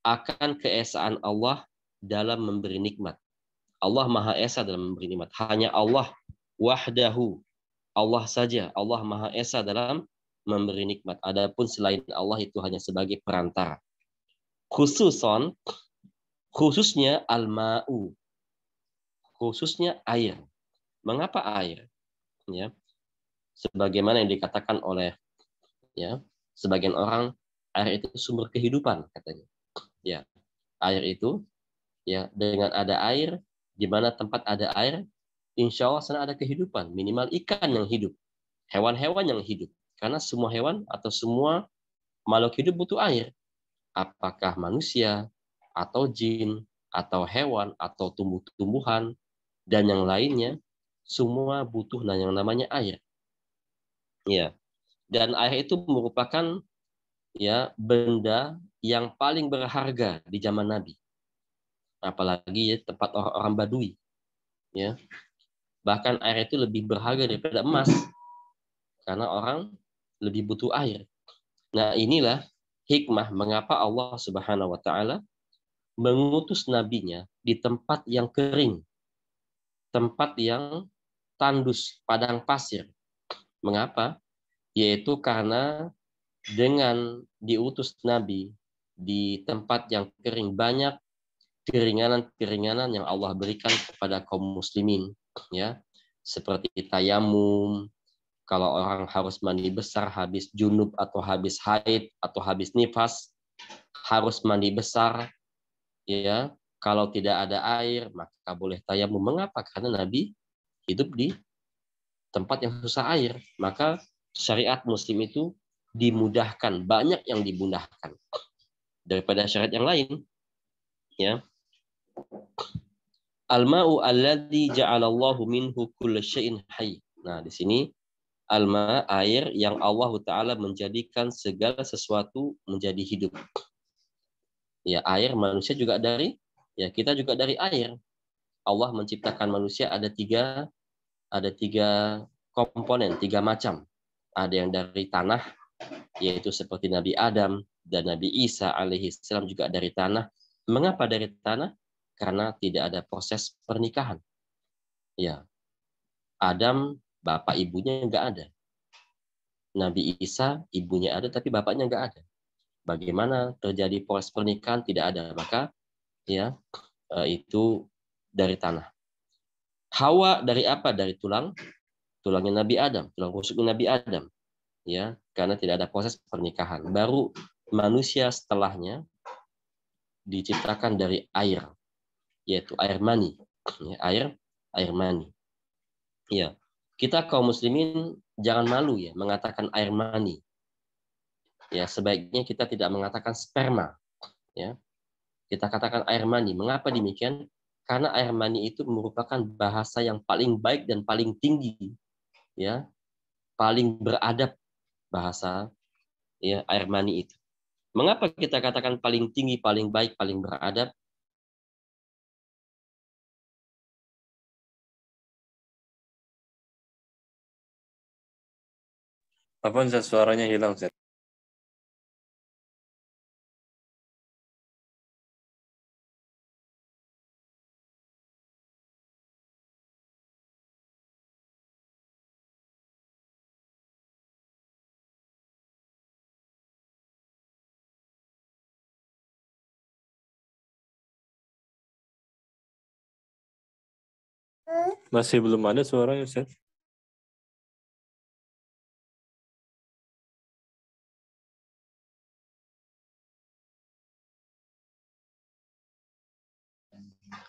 akan keesaan Allah dalam memberi nikmat. Allah Maha Esa dalam memberi nikmat. Hanya Allah wahdahu. Allah saja. Allah Maha Esa dalam memberi nikmat. Adapun selain Allah itu hanya sebagai perantara. Khususnya al-ma'u. Khususnya air. Mengapa air? Ya. Sebagaimana yang dikatakan oleh sebagian orang, air itu sumber kehidupan katanya. Ya. Air itu dengan ada air, di mana tempat ada air, insya Allah sana ada kehidupan. Minimal ikan yang hidup. Hewan-hewan yang hidup. Karena semua hewan atau semua makhluk hidup butuh air. Apakah manusia, atau jin, atau hewan, atau tumbuh-tumbuhan, dan yang lainnya, semua butuh yang namanya air. Ya. Dan air itu merupakan benda yang paling berharga di zaman Nabi. Apalagi tempat orang-orang Badui. Ya. Bahkan air itu lebih berharga daripada emas. Karena orang lebih butuh air. Nah, inilah hikmah mengapa Allah Subhanahu wa Ta'ala mengutus nabinya di tempat yang kering, tempat yang tandus, padang pasir. Mengapa? Yaitu karena dengan diutus nabi di tempat yang kering, banyak keringanan-keringanan yang Allah berikan kepada kaum muslimin, ya. Seperti tayamum, kalau orang harus mandi besar, habis junub atau habis haid atau habis nifas, harus mandi besar. Ya, kalau tidak ada air, maka boleh tayamum. Mengapa? Karena Nabi hidup di tempat yang susah air. Maka syariat Muslim itu dimudahkan, banyak yang dimudahkan daripada syariat yang lain. Ya. Al-ma'u alladzi ja'alallahu minhu kulla syai'in hayy. Nah, di sini alma, air yang Allah Ta'ala menjadikan segala sesuatu menjadi hidup. Ya, air manusia juga kita juga dari air. Allah menciptakan manusia ada tiga komponen, 3 macam. Ada yang dari tanah, yaitu seperti Nabi Adam, dan Nabi Isa alaihissalam juga dari tanah. Mengapa dari tanah? Karena tidak ada proses pernikahan. Ya, Adam, bapak ibunya nggak ada. Nabi Isa, ibunya ada, tapi bapaknya nggak ada. Bagaimana terjadi proses pernikahan? Tidak ada. Maka itu dari tanah. Hawa dari apa? Dari tulangnya Nabi Adam, tulang rusuknya Nabi Adam. Ya, karena tidak ada proses pernikahan. Baru manusia setelahnya diciptakan dari air, yaitu air mani. Ya, air mani. Ya. Kita kaum muslimin jangan malu mengatakan air mani. Ya, sebaiknya kita tidak mengatakan sperma, ya. Kita katakan air mani. Mengapa demikian? Karena air mani itu merupakan bahasa yang paling baik dan paling tinggi, ya, paling beradab bahasa, ya, air mani itu. Mengapa kita katakan paling tinggi, paling baik, paling beradab? Apa Ustaz, suaranya hilang, Ustaz? Masih belum ada suaranya, Ustaz.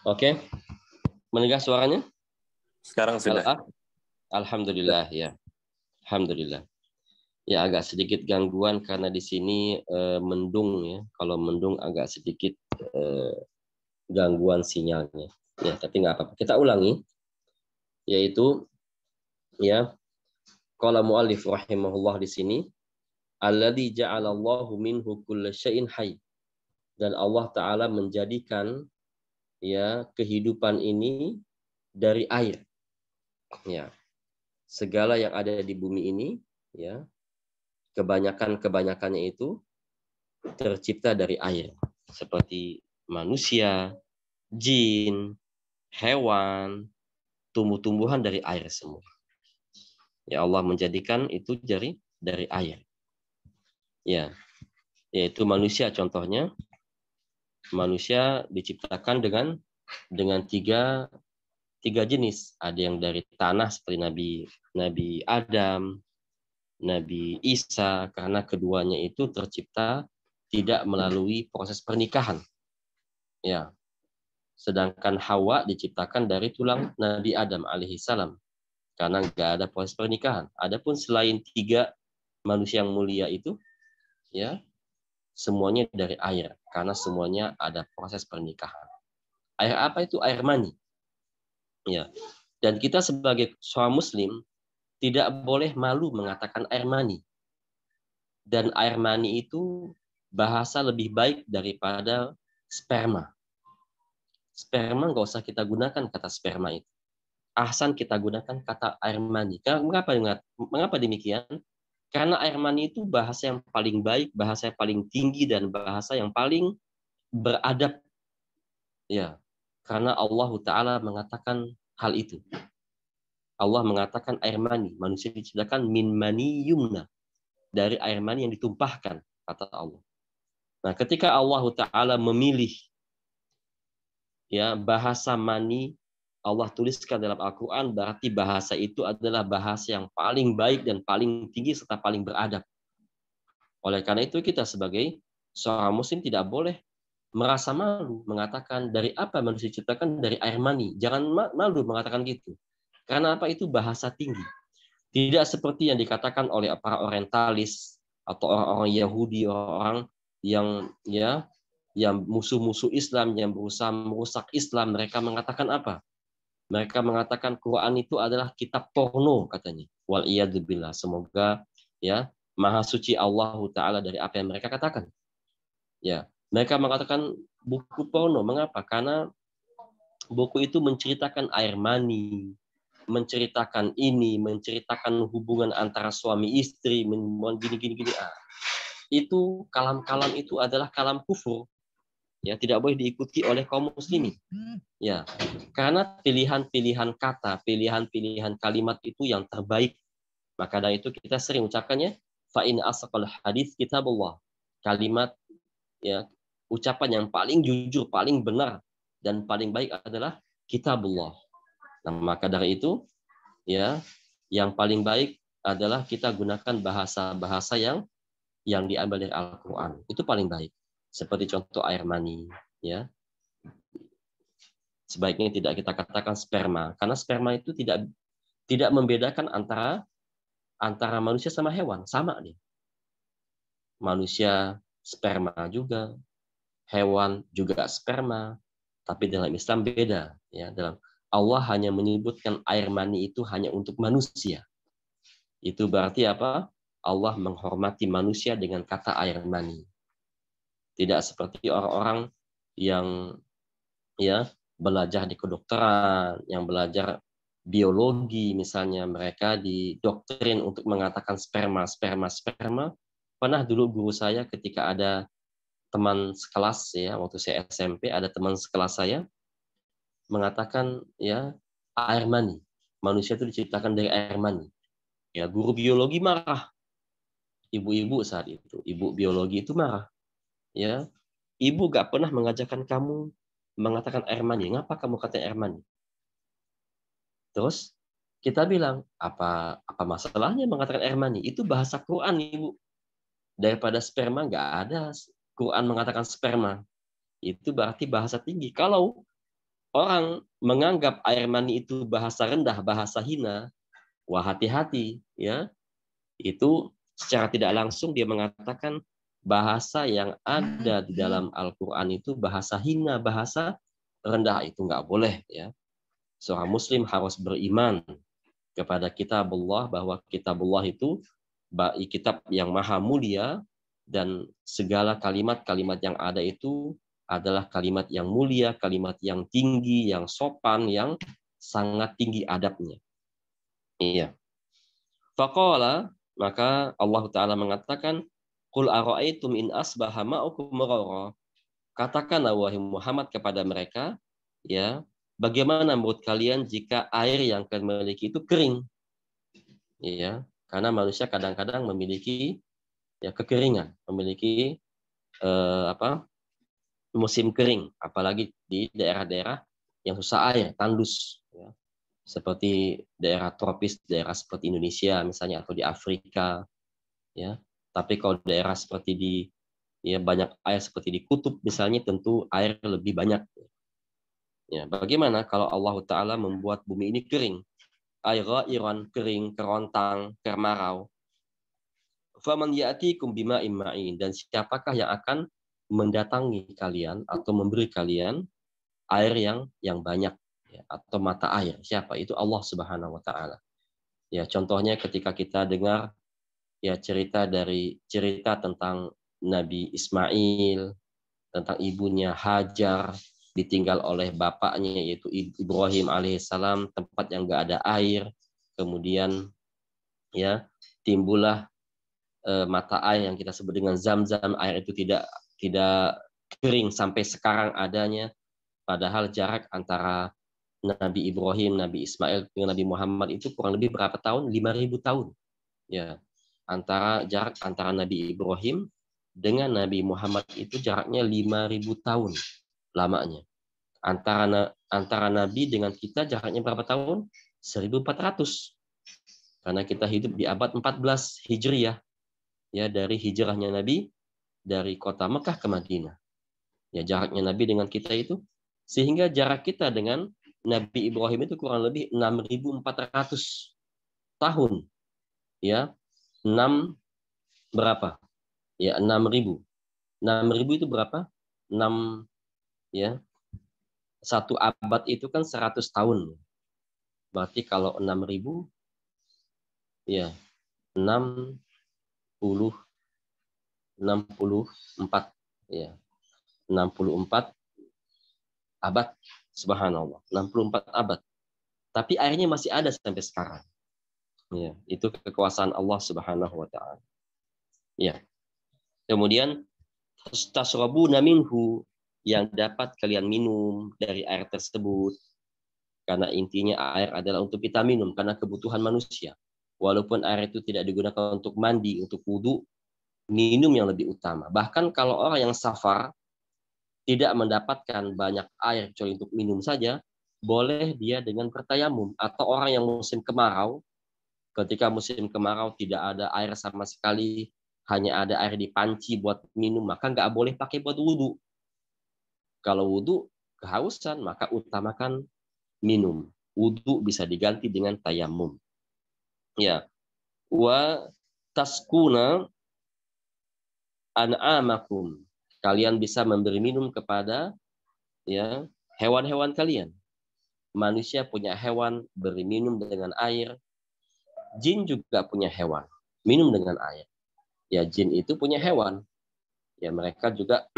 Oke, mendengar suaranya? Sekarang sudah. Alhamdulillah, ya. Alhamdulillah. Ya, agak sedikit gangguan karena di sini mendung, ya. Kalau mendung agak sedikit gangguan sinyalnya. Ya, tapi nggak apa-apa. Kita ulangi, yaitu, ya, qala mu'allif rahimahullah di sini, alladzi ja'alallahu minhu kulla syai'in hayy. Dan Allah Ta'ala menjadikan, ya, kehidupan ini dari air. Ya, segala yang ada di bumi ini, ya, kebanyakannya itu tercipta dari air, seperti manusia, jin, hewan, tumbuh-tumbuhan dari air semua. Ya, Allah menjadikan itu dari air. Ya, yaitu manusia contohnya. Manusia diciptakan dengan tiga jenis. Ada yang dari tanah seperti Nabi Adam, Nabi Isa, karena keduanya itu tercipta tidak melalui proses pernikahan. Ya. Sedangkan Hawa diciptakan dari tulang Nabi Adam alaihissalam karena nggak ada proses pernikahan. Adapun selain tiga manusia yang mulia itu, ya, semuanya dari air karena semuanya ada proses pernikahan. Air apa itu? Air mani. Ya. Dan kita sebagai seorang muslim tidak boleh malu mengatakan air mani. Dan air mani itu bahasa lebih baik daripada sperma. Sperma nggak usah kita gunakan kata sperma itu. Ahsan kita gunakan kata air mani. Mengapa demikian? Karena air mani itu bahasa yang paling baik, bahasa yang paling tinggi, dan bahasa yang paling beradab. Ya, karena Allah Ta'ala mengatakan hal itu. Allah mengatakan air mani. Manusia diciptakan min mani yumna. Dari air mani yang ditumpahkan, kata Allah. Nah, ketika Allah Ta'ala memilih, ya, bahasa mani, Allah tuliskan dalam Al-Quran, berarti bahasa itu adalah bahasa yang paling baik dan paling tinggi serta paling beradab. Oleh karena itu kita sebagai seorang muslim tidak boleh merasa malu mengatakan dari apa manusia diciptakan, dari air mani. Jangan malu mengatakan gitu. Karena apa? Itu bahasa tinggi. Tidak seperti yang dikatakan oleh para orientalis atau orang-orang Yahudi, orang-orang yang musuh-musuh Islam, yang berusaha merusak Islam. Mereka mengatakan apa? Mereka mengatakan Quran itu adalah kitab porno, katanya. Wal iyadzubillah. Semoga, ya, maha suci Allah Ta'ala dari apa yang mereka katakan. Ya, mereka mengatakan buku porno. Mengapa? Karena buku itu menceritakan air mani, menceritakan ini, menceritakan hubungan antara suami istri, gini. Itu kalam-kalam itu adalah kalam kufur. Ya, tidak boleh diikuti oleh kaum muslimin. Ya, karena pilihan-pilihan kata, pilihan-pilihan kalimat itu yang terbaik. Maka dari itu kita sering ucapkannya, fa in asqal hadits kitabullah. Kalimat, ya, ucapan yang paling jujur, paling benar dan paling baik adalah kitabullah. Nah, maka dari itu, ya, yang paling baik adalah kita gunakan bahasa-bahasa yang diambil dari Al-Qur'an. Itu paling baik. Seperti contoh air mani, ya. Sebaiknya tidak kita katakan sperma, karena sperma itu tidak membedakan antara manusia sama hewan, sama nih. manusia sperma juga, hewan juga sperma, tapi dalam Islam beda. Ya, dalam Allah hanya menyebutkan air mani itu hanya untuk manusia. Itu berarti apa? Allah menghormati manusia dengan kata air mani. Tidak seperti orang-orang yang ya belajar di kedokteran, yang belajar biologi misalnya, mereka didoktrin untuk mengatakan sperma. Pernah dulu guru saya ketika ada teman sekelas ya, waktu saya SMP ada teman sekelas saya mengatakan ya air mani. Manusia itu diciptakan dari air mani. Ya, guru biologi marah. Ibu-ibu saat itu, ibu biologi itu marah. Ya, ibu gak pernah mengajarkan kamu mengatakan air mani. Ngapa kamu kata air mani? Terus kita bilang, apa masalahnya mengatakan air mani? Itu bahasa Quran, Ibu. Daripada sperma nggak ada Quran mengatakan sperma. Itu berarti bahasa tinggi. Kalau orang menganggap air mani itu bahasa rendah, bahasa hina, wah hati-hati ya. Itu secara tidak langsung dia mengatakan bahasa yang ada di dalam Al-Quran itu bahasa hina, bahasa rendah, itu nggak boleh ya. Seorang muslim harus beriman kepada kitabullah, bahwa kitabullah itu kitab yang maha mulia, dan segala kalimat-kalimat yang ada itu adalah kalimat yang mulia, kalimat yang tinggi, yang sopan, yang sangat tinggi adabnya. Iya. Faqala, maka Allah Ta'ala mengatakan, Qul ara'aitum in asbaha ma'ukum ghaura. Katakanlah wahai Muhammad kepada mereka, ya, bagaimana menurut kalian jika air yang kalian miliki itu kering? Ya, karena manusia kadang-kadang memiliki ya kekeringan, memiliki musim kering, apalagi di daerah-daerah yang susah air, tandus, ya. Seperti daerah tropis, daerah seperti Indonesia misalnya, atau di Afrika, ya. Tapi kalau daerah seperti di ya banyak air seperti di kutub misalnya, tentu air lebih banyak. Ya, bagaimana kalau Allah Ta'ala membuat bumi ini kering? Air ghairan, kering, kerontang, kemarau. Faman ya'tikum bima'in ma'in, dan siapakah yang akan mendatangi kalian atau memberi kalian air yang banyak ya, atau mata air? Siapa? Itu Allah Subhanahu wa taala. Ya, contohnya ketika kita dengar ya cerita tentang Nabi Ismail, tentang ibunya Hajar ditinggal oleh bapaknya yaitu Ibrahim alaihissalam, tempat yang enggak ada air, kemudian ya timbullah mata air yang kita sebut dengan Zam-Zam. Air itu tidak kering sampai sekarang adanya, padahal jarak antara Nabi Ibrahim, Nabi Ismail dengan Nabi Muhammad itu kurang lebih berapa tahun? 5.000 tahun. Ya. Jarak antara Nabi Ibrahim dengan Nabi Muhammad itu jaraknya 5.000 tahun lamanya. Antara Nabi dengan kita jaraknya berapa tahun? 1.400. Karena kita hidup di abad 14 Hijriyah. Ya, dari hijrahnya Nabi dari kota Mekah ke Madinah. Ya, jaraknya Nabi dengan kita itu, sehingga jarak kita dengan Nabi Ibrahim itu kurang lebih 6.400 tahun. Ya, 6 berapa? Ya, 6.000. 6.000 itu berapa? 6 ya. 1 abad itu kan 100 tahun. Berarti kalau 6.000 ya 64 ya. 64 abad. Subhanallah, 64 abad. Tapi airnya masih ada sampai sekarang. Ya, itu kekuasaan Allah Subhanahu wa taala. Ya. Kemudian tasrabuna minhu, yang dapat kalian minum dari air tersebut. Karena intinya air adalah untuk kita minum karena kebutuhan manusia. Walaupun air itu tidak digunakan untuk mandi, untuk wudhu, minum yang lebih utama. Bahkan kalau orang yang safar tidak mendapatkan banyak air kecuali untuk minum saja, boleh dia dengan bertayamum. Atau orang yang musim kemarau, ketika musim kemarau tidak ada air sama sekali, hanya ada air di panci buat minum, maka nggak boleh pakai buat wudhu. Kalau wudhu kehausan, maka utamakan minum. Wudhu bisa diganti dengan tayamum. Ya, wa taskuna, an'amakum. Kalian bisa memberi minum kepada ya hewan-hewan kalian. Manusia punya hewan beri minum dengan air. Jin juga punya hewan minum dengan air. Ya, jin itu punya hewan. Ya, mereka juga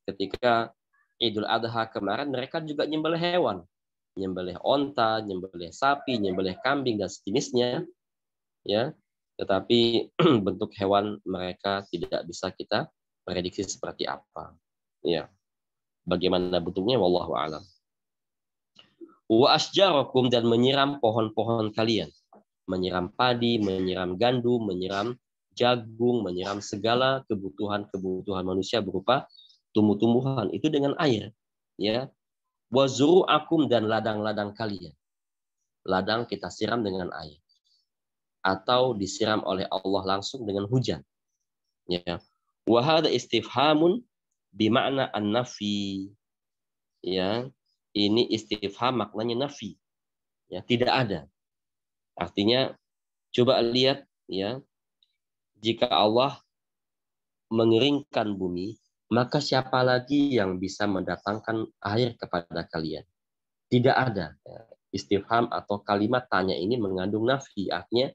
ketika Idul Adha kemarin mereka juga nyembelih hewan. Nyembelih onta, nyembelih sapi, nyembelih kambing dan sejenisnya. Ya, tetapi bentuk hewan mereka tidak bisa kita prediksi seperti apa. Ya, bagaimana bentuknya wallahu a'lam. Wa asjarakum, dan menyiram pohon-pohon kalian. Menyiram padi, menyiram gandum, menyiram jagung, menyiram segala kebutuhan-kebutuhan manusia berupa tumbuh-tumbuhan itu dengan air. Ya, wa zuru'akum, dan ladang-ladang kalian. Ladang kita siram dengan air. Atau disiram oleh Allah langsung dengan hujan. Ya. Wa hadza istifhamun bimakna an-nafi. Ya, ini istifham maknanya nafi. Ya, tidak ada. Artinya coba lihat ya, jika Allah mengeringkan bumi, maka siapa lagi yang bisa mendatangkan air kepada kalian? Tidak ada. Istifham atau kalimat tanya ini mengandung nafi, artinya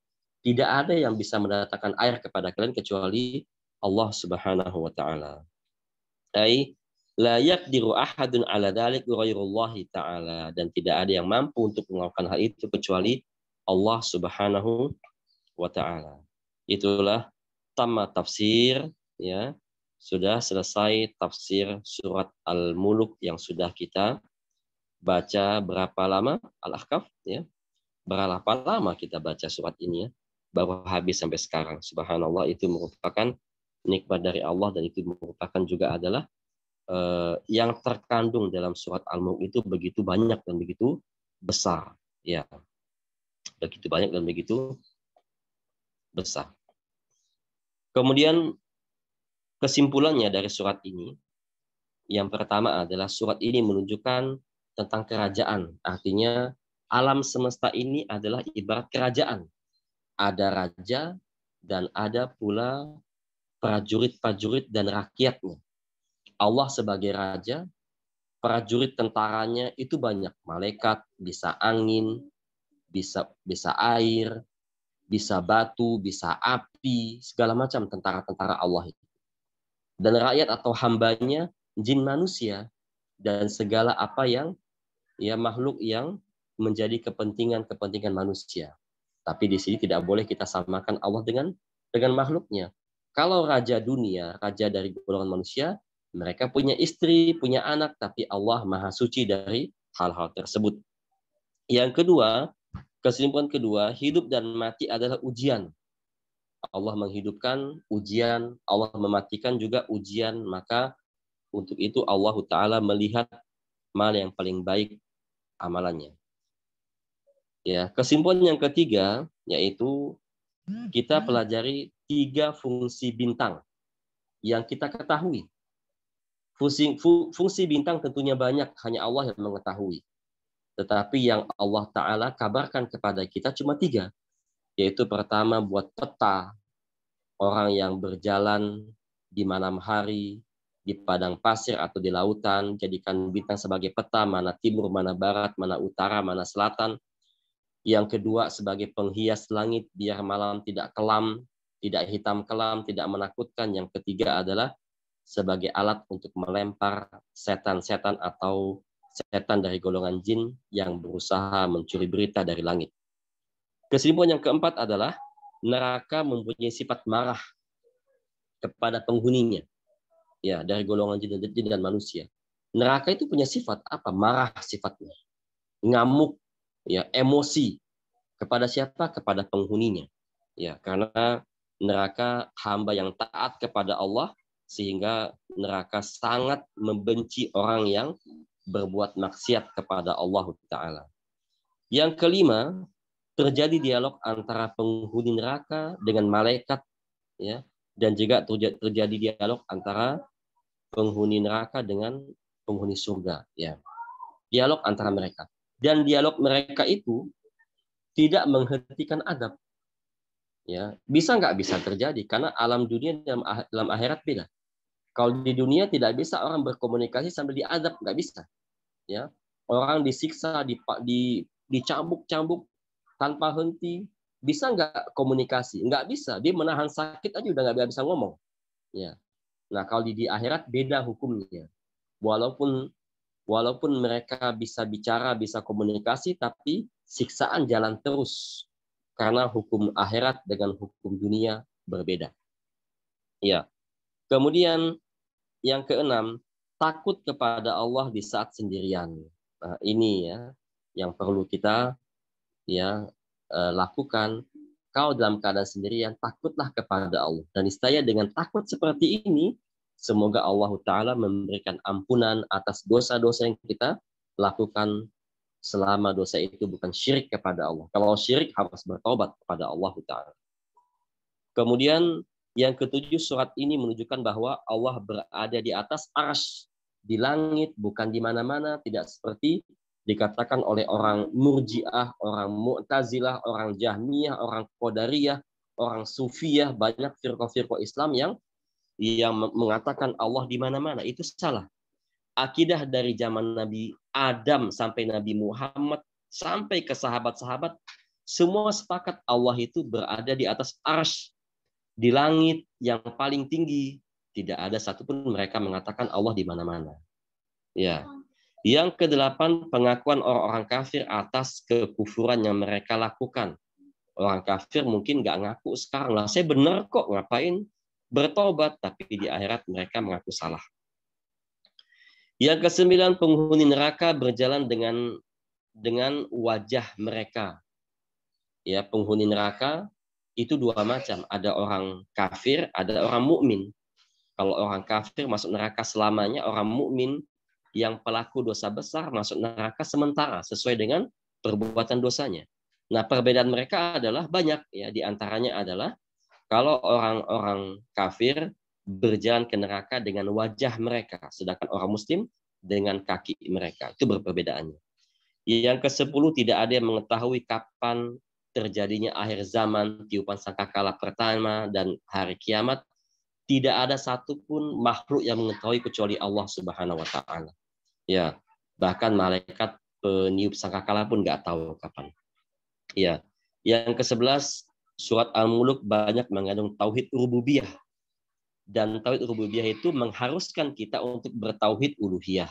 tidak ada yang bisa mendatangkan air kepada kalian kecuali Allah Subhanahu wa taala. Ai la yaqdiru ahadun ala dzalik ghairullahi taala, dan tidak ada yang mampu untuk melakukan hal itu kecuali Allah Subhanahu wa taala. Itulah tamat tafsir ya. Sudah selesai tafsir surat Al-Mulk yang sudah kita baca berapa lama? Al-Ahqaf ya. Berapa lama kita baca surat ini ya? Baru habis sampai sekarang. Subhanallah, itu merupakan nikmat dari Allah, dan itu merupakan juga adalah yang terkandung dalam surat Al-Mulk itu begitu banyak dan begitu besar ya. Begitu banyak dan begitu besar. Kemudian kesimpulannya dari surat ini, yang pertama adalah surat ini menunjukkan tentang kerajaan. Artinya alam semesta ini adalah ibarat kerajaan. Ada raja dan ada pula prajurit-prajurit dan rakyatnya. Allah sebagai raja, prajurit tentaranya itu banyak. Malaikat, bisa angin, bisa air, bisa batu, bisa api, segala macam tentara-tentara Allah itu. Dan rakyat atau hambanya jin manusia dan segala apa yang ya makhluk yang menjadi kepentingan manusia. Tapi di sini tidak boleh kita samakan Allah dengan makhluknya. Kalau raja dunia, raja dari golongan manusia, mereka punya istri, punya anak, tapi Allah Maha Suci dari hal-hal tersebut. Yang kedua, kesimpulan kedua, hidup dan mati adalah ujian. Allah menghidupkan ujian, Allah mematikan juga ujian, maka untuk itu Allah Ta'ala melihat mana yang paling baik amalannya. Ya, kesimpulan yang ketiga yaitu kita pelajari 3 fungsi bintang yang kita ketahui. Fungsi bintang tentunya banyak, hanya Allah yang mengetahui. Tetapi yang Allah Ta'ala kabarkan kepada kita cuma 3. Yaitu pertama buat peta orang yang berjalan di malam hari, di padang pasir atau di lautan, jadikan bintang sebagai peta, mana timur, mana barat, mana utara, mana selatan. Yang kedua sebagai penghias langit, biar malam tidak kelam, tidak hitam kelam, tidak menakutkan. Yang ketiga adalah sebagai alat untuk melempar setan-setan atau setan dari golongan jin yang berusaha mencuri berita dari langit. Kesimpulan yang keempat adalah neraka mempunyai sifat marah kepada penghuninya. Ya, dari golongan jin dan manusia. Neraka itu punya sifat apa? Marah sifatnya. Ngamuk, ya, emosi. Kepada siapa? Kepada penghuninya. Ya, karena neraka hamba yang taat kepada Allah, sehingga neraka sangat membenci orang yang berbuat maksiat kepada Allah Ta'ala. Yang kelima, terjadi dialog antara penghuni neraka dengan malaikat, ya, dan juga terjadi dialog antara penghuni neraka dengan penghuni surga, ya. Dialog antara mereka. Dan dialog mereka itu tidak menghentikan adab. Ya, bisa nggak bisa terjadi karena alam dunia dalam akhirat beda. Kalau di dunia tidak bisa orang berkomunikasi sambil diadab, nggak bisa. Ya, orang disiksa, dicambuk-cambuk tanpa henti, bisa nggak komunikasi? Nggak bisa. Dia menahan sakit aja udah nggak bisa ngomong. Ya. Nah, kalau di akhirat beda hukumnya. Walaupun mereka bisa bicara, bisa komunikasi, tapi siksaan jalan terus karena hukum akhirat dengan hukum dunia berbeda. Ya. Kemudian yang keenam, takut kepada Allah di saat sendirian. Nah, ini ya yang perlu kita lakukan. Kau dalam keadaan sendirian, takutlah kepada Allah. Dan niscaya dengan takut seperti ini, semoga Allah Ta'ala memberikan ampunan atas dosa-dosa yang kita lakukan selama dosa itu bukan syirik kepada Allah. Kalau syirik harus bertobat kepada Allah Ta'ala. Kemudian yang ketujuh, surat ini menunjukkan bahwa Allah berada di atas arsy, di langit, bukan di mana-mana, tidak seperti dikatakan oleh orang Murji'ah, orang Mu'tazilah, orang Jahmiyah, orang Qadariyah, orang Sufiyah, banyak firqah-firqah Islam yang mengatakan Allah di mana-mana. Itu salah. Akidah dari zaman Nabi Adam sampai Nabi Muhammad sampai ke sahabat-sahabat, semua sepakat Allah itu berada di atas arsy, di langit yang paling tinggi. Tidak ada satupun mereka mengatakan Allah di mana-mana. Ya. Yang kedelapan, pengakuan orang-orang kafir atas kekufuran yang mereka lakukan. Orang kafir mungkin nggak ngaku sekarang lah, saya benar kok, ngapain bertobat, tapi di akhirat mereka mengaku salah. Yang kesembilan, penghuni neraka berjalan dengan wajah mereka. Ya, penghuni neraka itu dua macam, ada orang kafir, ada orang mukmin. Kalau orang kafir masuk neraka selamanya, orang mukmin yang pelaku dosa besar masuk neraka sementara sesuai dengan perbuatan dosanya. Nah, perbedaan mereka adalah banyak ya, di antaranya adalah kalau orang-orang kafir berjalan ke neraka dengan wajah mereka, sedangkan orang muslim dengan kaki mereka. Itu perbedaannya. Yang ke-10, tidak ada yang mengetahui kapan terjadinya akhir zaman, tiupan sangkakala pertama, dan hari kiamat. Tidak ada satupun makhluk yang mengetahui kecuali Allah Subhanahu wa Ta'ala. Ya, bahkan malaikat peniup sangkakala pun nggak tahu kapan. Ya, yang ke-11, surat Al-Muluk banyak mengandung tauhid rububiyah. Dan tauhid rububiyah itu mengharuskan kita untuk bertauhid uluhiyah.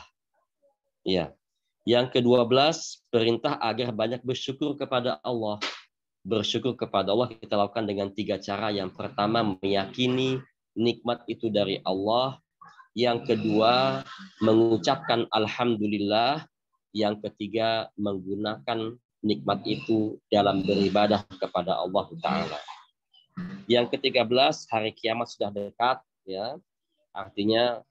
Ya. Yang ke-12, perintah agar banyak bersyukur kepada Allah. Bersyukur kepada Allah kita lakukan dengan 3 cara. Yang pertama, meyakini nikmat itu dari Allah. Yang kedua, mengucapkan alhamdulillah. Yang ketiga, menggunakan nikmat itu dalam beribadah kepada Allah Ta'ala. Yang ke-13, hari kiamat sudah dekat, ya. Artinya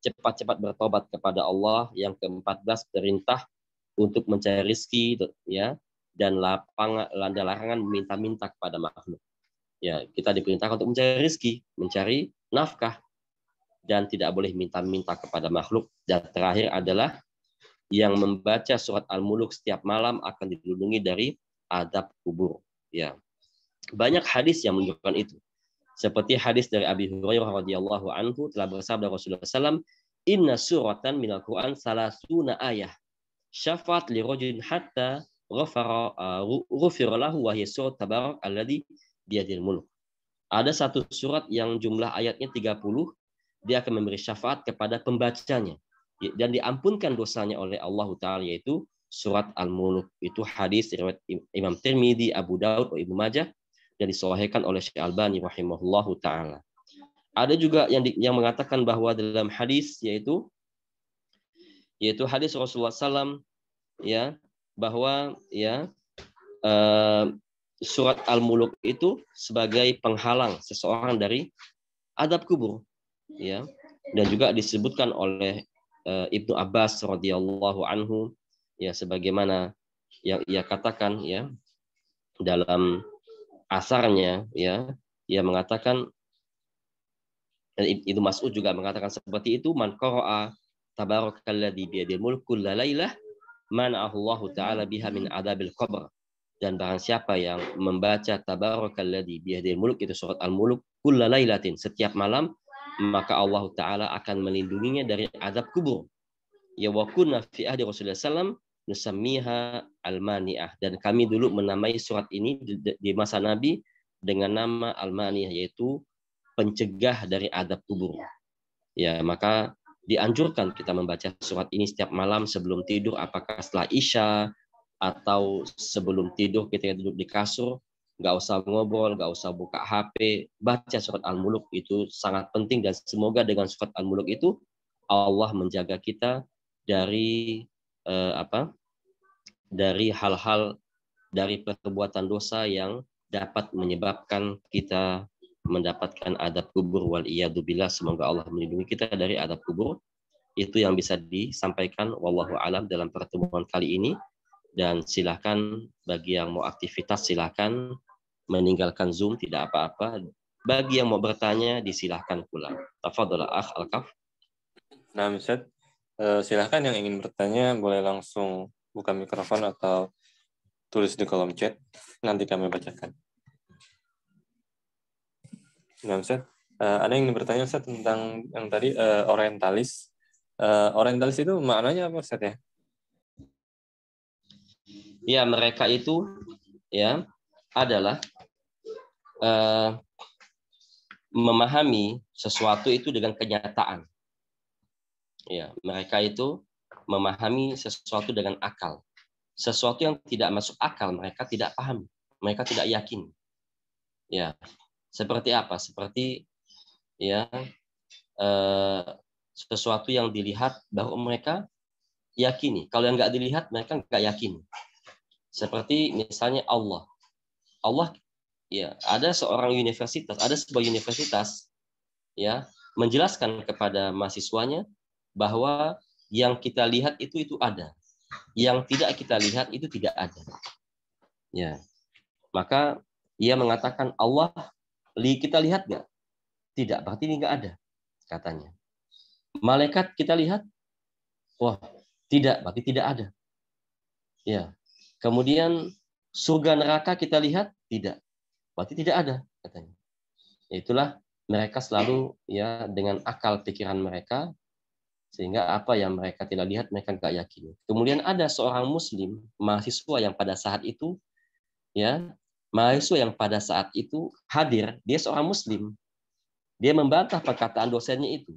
cepat-cepat bertobat kepada Allah. Yang ke-14, perintah untuk mencari rezeki, ya, dan larangan meminta-minta kepada makhluk. Ya, kita diperintahkan untuk mencari rezeki, mencari nafkah, dan tidak boleh minta-minta kepada makhluk. Dan terakhir adalah yang membaca surat Al-Muluk setiap malam akan dilindungi dari adab kubur. Ya. Banyak hadis yang menunjukkan itu. Seperti hadis dari Abi Hurairah radhiyallahu anhu telah bersabda Rasulullah SAW, "Inna suratan minal Quran salasuna ayah. Syafat li rajulin hatta ghufira lahu wa hiya surat tabarak alladzi biyadil mulk." Ada satu surat yang jumlah ayatnya 30, dia akan memberi syafaat kepada pembacanya dan diampunkan dosanya oleh Allah Ta'ala, yaitu surat Al-Muluk. Itu hadis riwayat Imam Tirmidzi, Abu Daud, Ibnu Majah, dan disahihkan oleh Syekh Albani rahimahullahu ta'ala. Ada juga yang mengatakan bahwa dalam hadis yaitu hadis Rasulullah SAW, ya, bahwa ya surat Al-Muluk itu sebagai penghalang seseorang dari adab kubur, ya. Dan juga disebutkan oleh Ibnu Abbas radhiyallahu anhu, ya, sebagaimana yang ia katakan, ya, dalam asarnya, ya, ia mengatakan, dan Ibnu Mas'ud juga mengatakan seperti itu, man qara'a tabarakalladzi biyadil mulku lailah mana'allahu ta'ala biha min adabil qabr. Dan barang siapa yang membaca tabarakalladzi biyadil mulk, itu surat Al-Muluk, kullalailatin, setiap malam, maka Allah Ta'ala akan melindunginya dari azab kubur. Ya wa kunna fi ahdi Rasulullah sallam nusammiha al-mani'ah, dan kami dulu menamai surat ini di masa Nabi dengan nama al-mani'ah, yaitu pencegah dari azab kubur. Ya, maka dianjurkan kita membaca surat ini setiap malam sebelum tidur, apakah setelah Isya atau sebelum tidur ketika duduk di kasur. Nggak usah ngobrol, nggak usah buka HP, baca surat Al-Muluk, itu sangat penting, dan semoga dengan surat Al-Muluk itu Allah menjaga kita dari dari hal-hal, dari perbuatan dosa yang dapat menyebabkan kita mendapatkan adab kubur, wal iyadzubillah. Semoga Allah melindungi kita dari adab kubur. Itu yang bisa disampaikan, wallahu alam, dalam pertemuan kali ini. Dan silakan bagi yang mau aktivitas silakan meninggalkan Zoom, tidak apa-apa. Bagi yang mau bertanya disilahkan pulang. Tafadhol akh Al-Kaf. Nah, Ustaz, silahkan yang ingin bertanya boleh langsung buka mikrofon atau tulis di kolom chat, nanti kami bacakan. Nah, Ustaz, ada yang ingin bertanya, Ustaz, tentang yang tadi orientalis. Orientalis itu maknanya apa, Ustaz, ya? Ya, mereka itu ya adalah memahami sesuatu itu dengan kenyataan. Ya, mereka itu memahami sesuatu dengan akal. Sesuatu yang tidak masuk akal mereka tidak paham, mereka tidak yakin. Ya, seperti apa? Seperti ya sesuatu yang dilihat baru mereka yakini. Kalau yang nggak dilihat mereka nggak yakin. Seperti misalnya Allah. Allah, ya, ada seorang universitas, ada sebuah universitas ya menjelaskan kepada mahasiswanya bahwa yang kita lihat itu ada, yang tidak kita lihat itu tidak ada. Ya, maka ia mengatakan Allah kita lihat nggak? Tidak, berarti ini nggak ada, katanya. Malaikat kita lihat? Wah, tidak, berarti tidak ada. Ya, kemudian surga neraka kita lihat? Tidak, berarti tidak ada, katanya. Itulah mereka selalu ya dengan akal pikiran mereka, sehingga apa yang mereka tidak lihat mereka nggak yakin. Kemudian ada seorang muslim mahasiswa yang pada saat itu ya mahasiswa yang pada saat itu hadir, dia seorang muslim, dia membantah perkataan dosennya itu,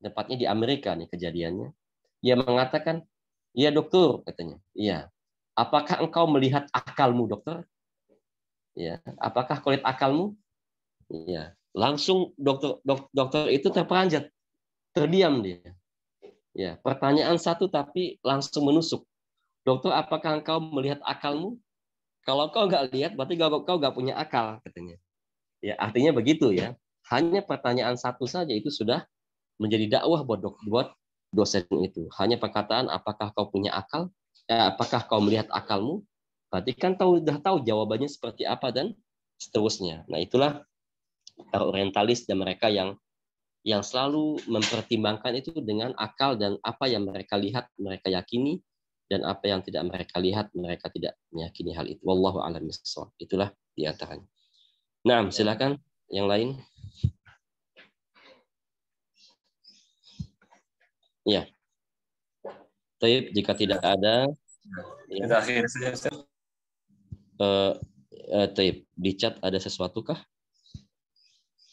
tepatnya di Amerika nih kejadiannya. Dia mengatakan, ya dokter, katanya, iya, apakah engkau melihat akalmu dokter? Ya, apakah kau lihat akalmu? Ya, langsung dokter itu terperanjat, terdiam dia. Ya, pertanyaan satu tapi langsung menusuk. Dokter, apakah engkau melihat akalmu? Kalau kau nggak lihat, berarti kau nggak punya akal, katanya. Ya, artinya begitu ya. Hanya pertanyaan satu saja itu sudah menjadi dakwah buat dosen itu. Hanya perkataan, apakah kau punya akal? Apakah kau melihat akalmu? Berarti kan sudah tahu jawabannya seperti apa dan seterusnya. Nah, itulah para orientalis dan mereka yang selalu mempertimbangkan itu dengan akal, dan apa yang mereka lihat mereka yakini, dan apa yang tidak mereka lihat mereka tidak meyakini hal itu. Wallahu a'lam bishawab. Itulah di antaranya. Nah, silakan yang lain. Ya. Taib, jika tidak ada ya. Itu akhir saja, Ustaz. Taib, di chat ada sesuatu kah?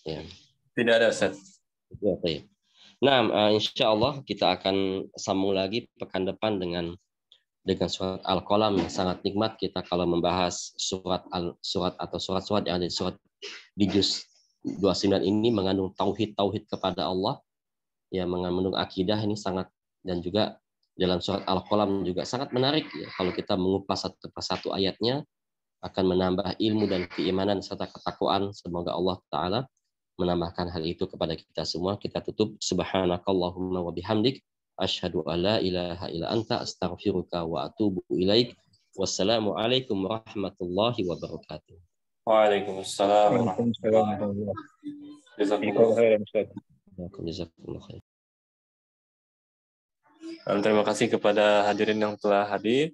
Ya. Tidak ada, Ustaz. Ya, taib. Nah, insya Allah kita akan sambung lagi pekan depan dengan surat Al-Qalam. Sangat nikmat kita kalau membahas surat atau surat-surat yang ada di juz 29 ini mengandung tauhid kepada Allah, ya, mengandung akidah ini sangat, dan juga dalam surat Al-Qalam juga sangat menarik ya, kalau kita mengupas satu persatu ayatnya akan menambah ilmu dan keimanan serta ketakwaan. Semoga Allah Ta'ala menambahkan hal itu kepada kita semua. Kita tutup, subhanakallahumma wa bihamdik asyhadu an la ilaha illa anta astaghfiruka wa atubu ilaik. Wassalamualaikum warahmatullahi wabarakatuh. Waalaikumsalam warahmatullahi wabarakatuh. Terima kasih kepada hadirin yang telah hadir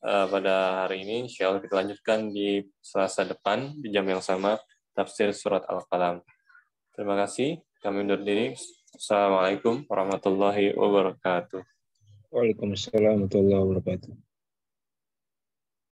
pada hari ini. Insya Allah kita lanjutkan di Selasa depan di jam yang sama tafsir surat Al-Qalam. Terima kasih. Kami undur diri. Assalamualaikum warahmatullahi wabarakatuh. Waalaikumsalam warahmatullahi wabarakatuh.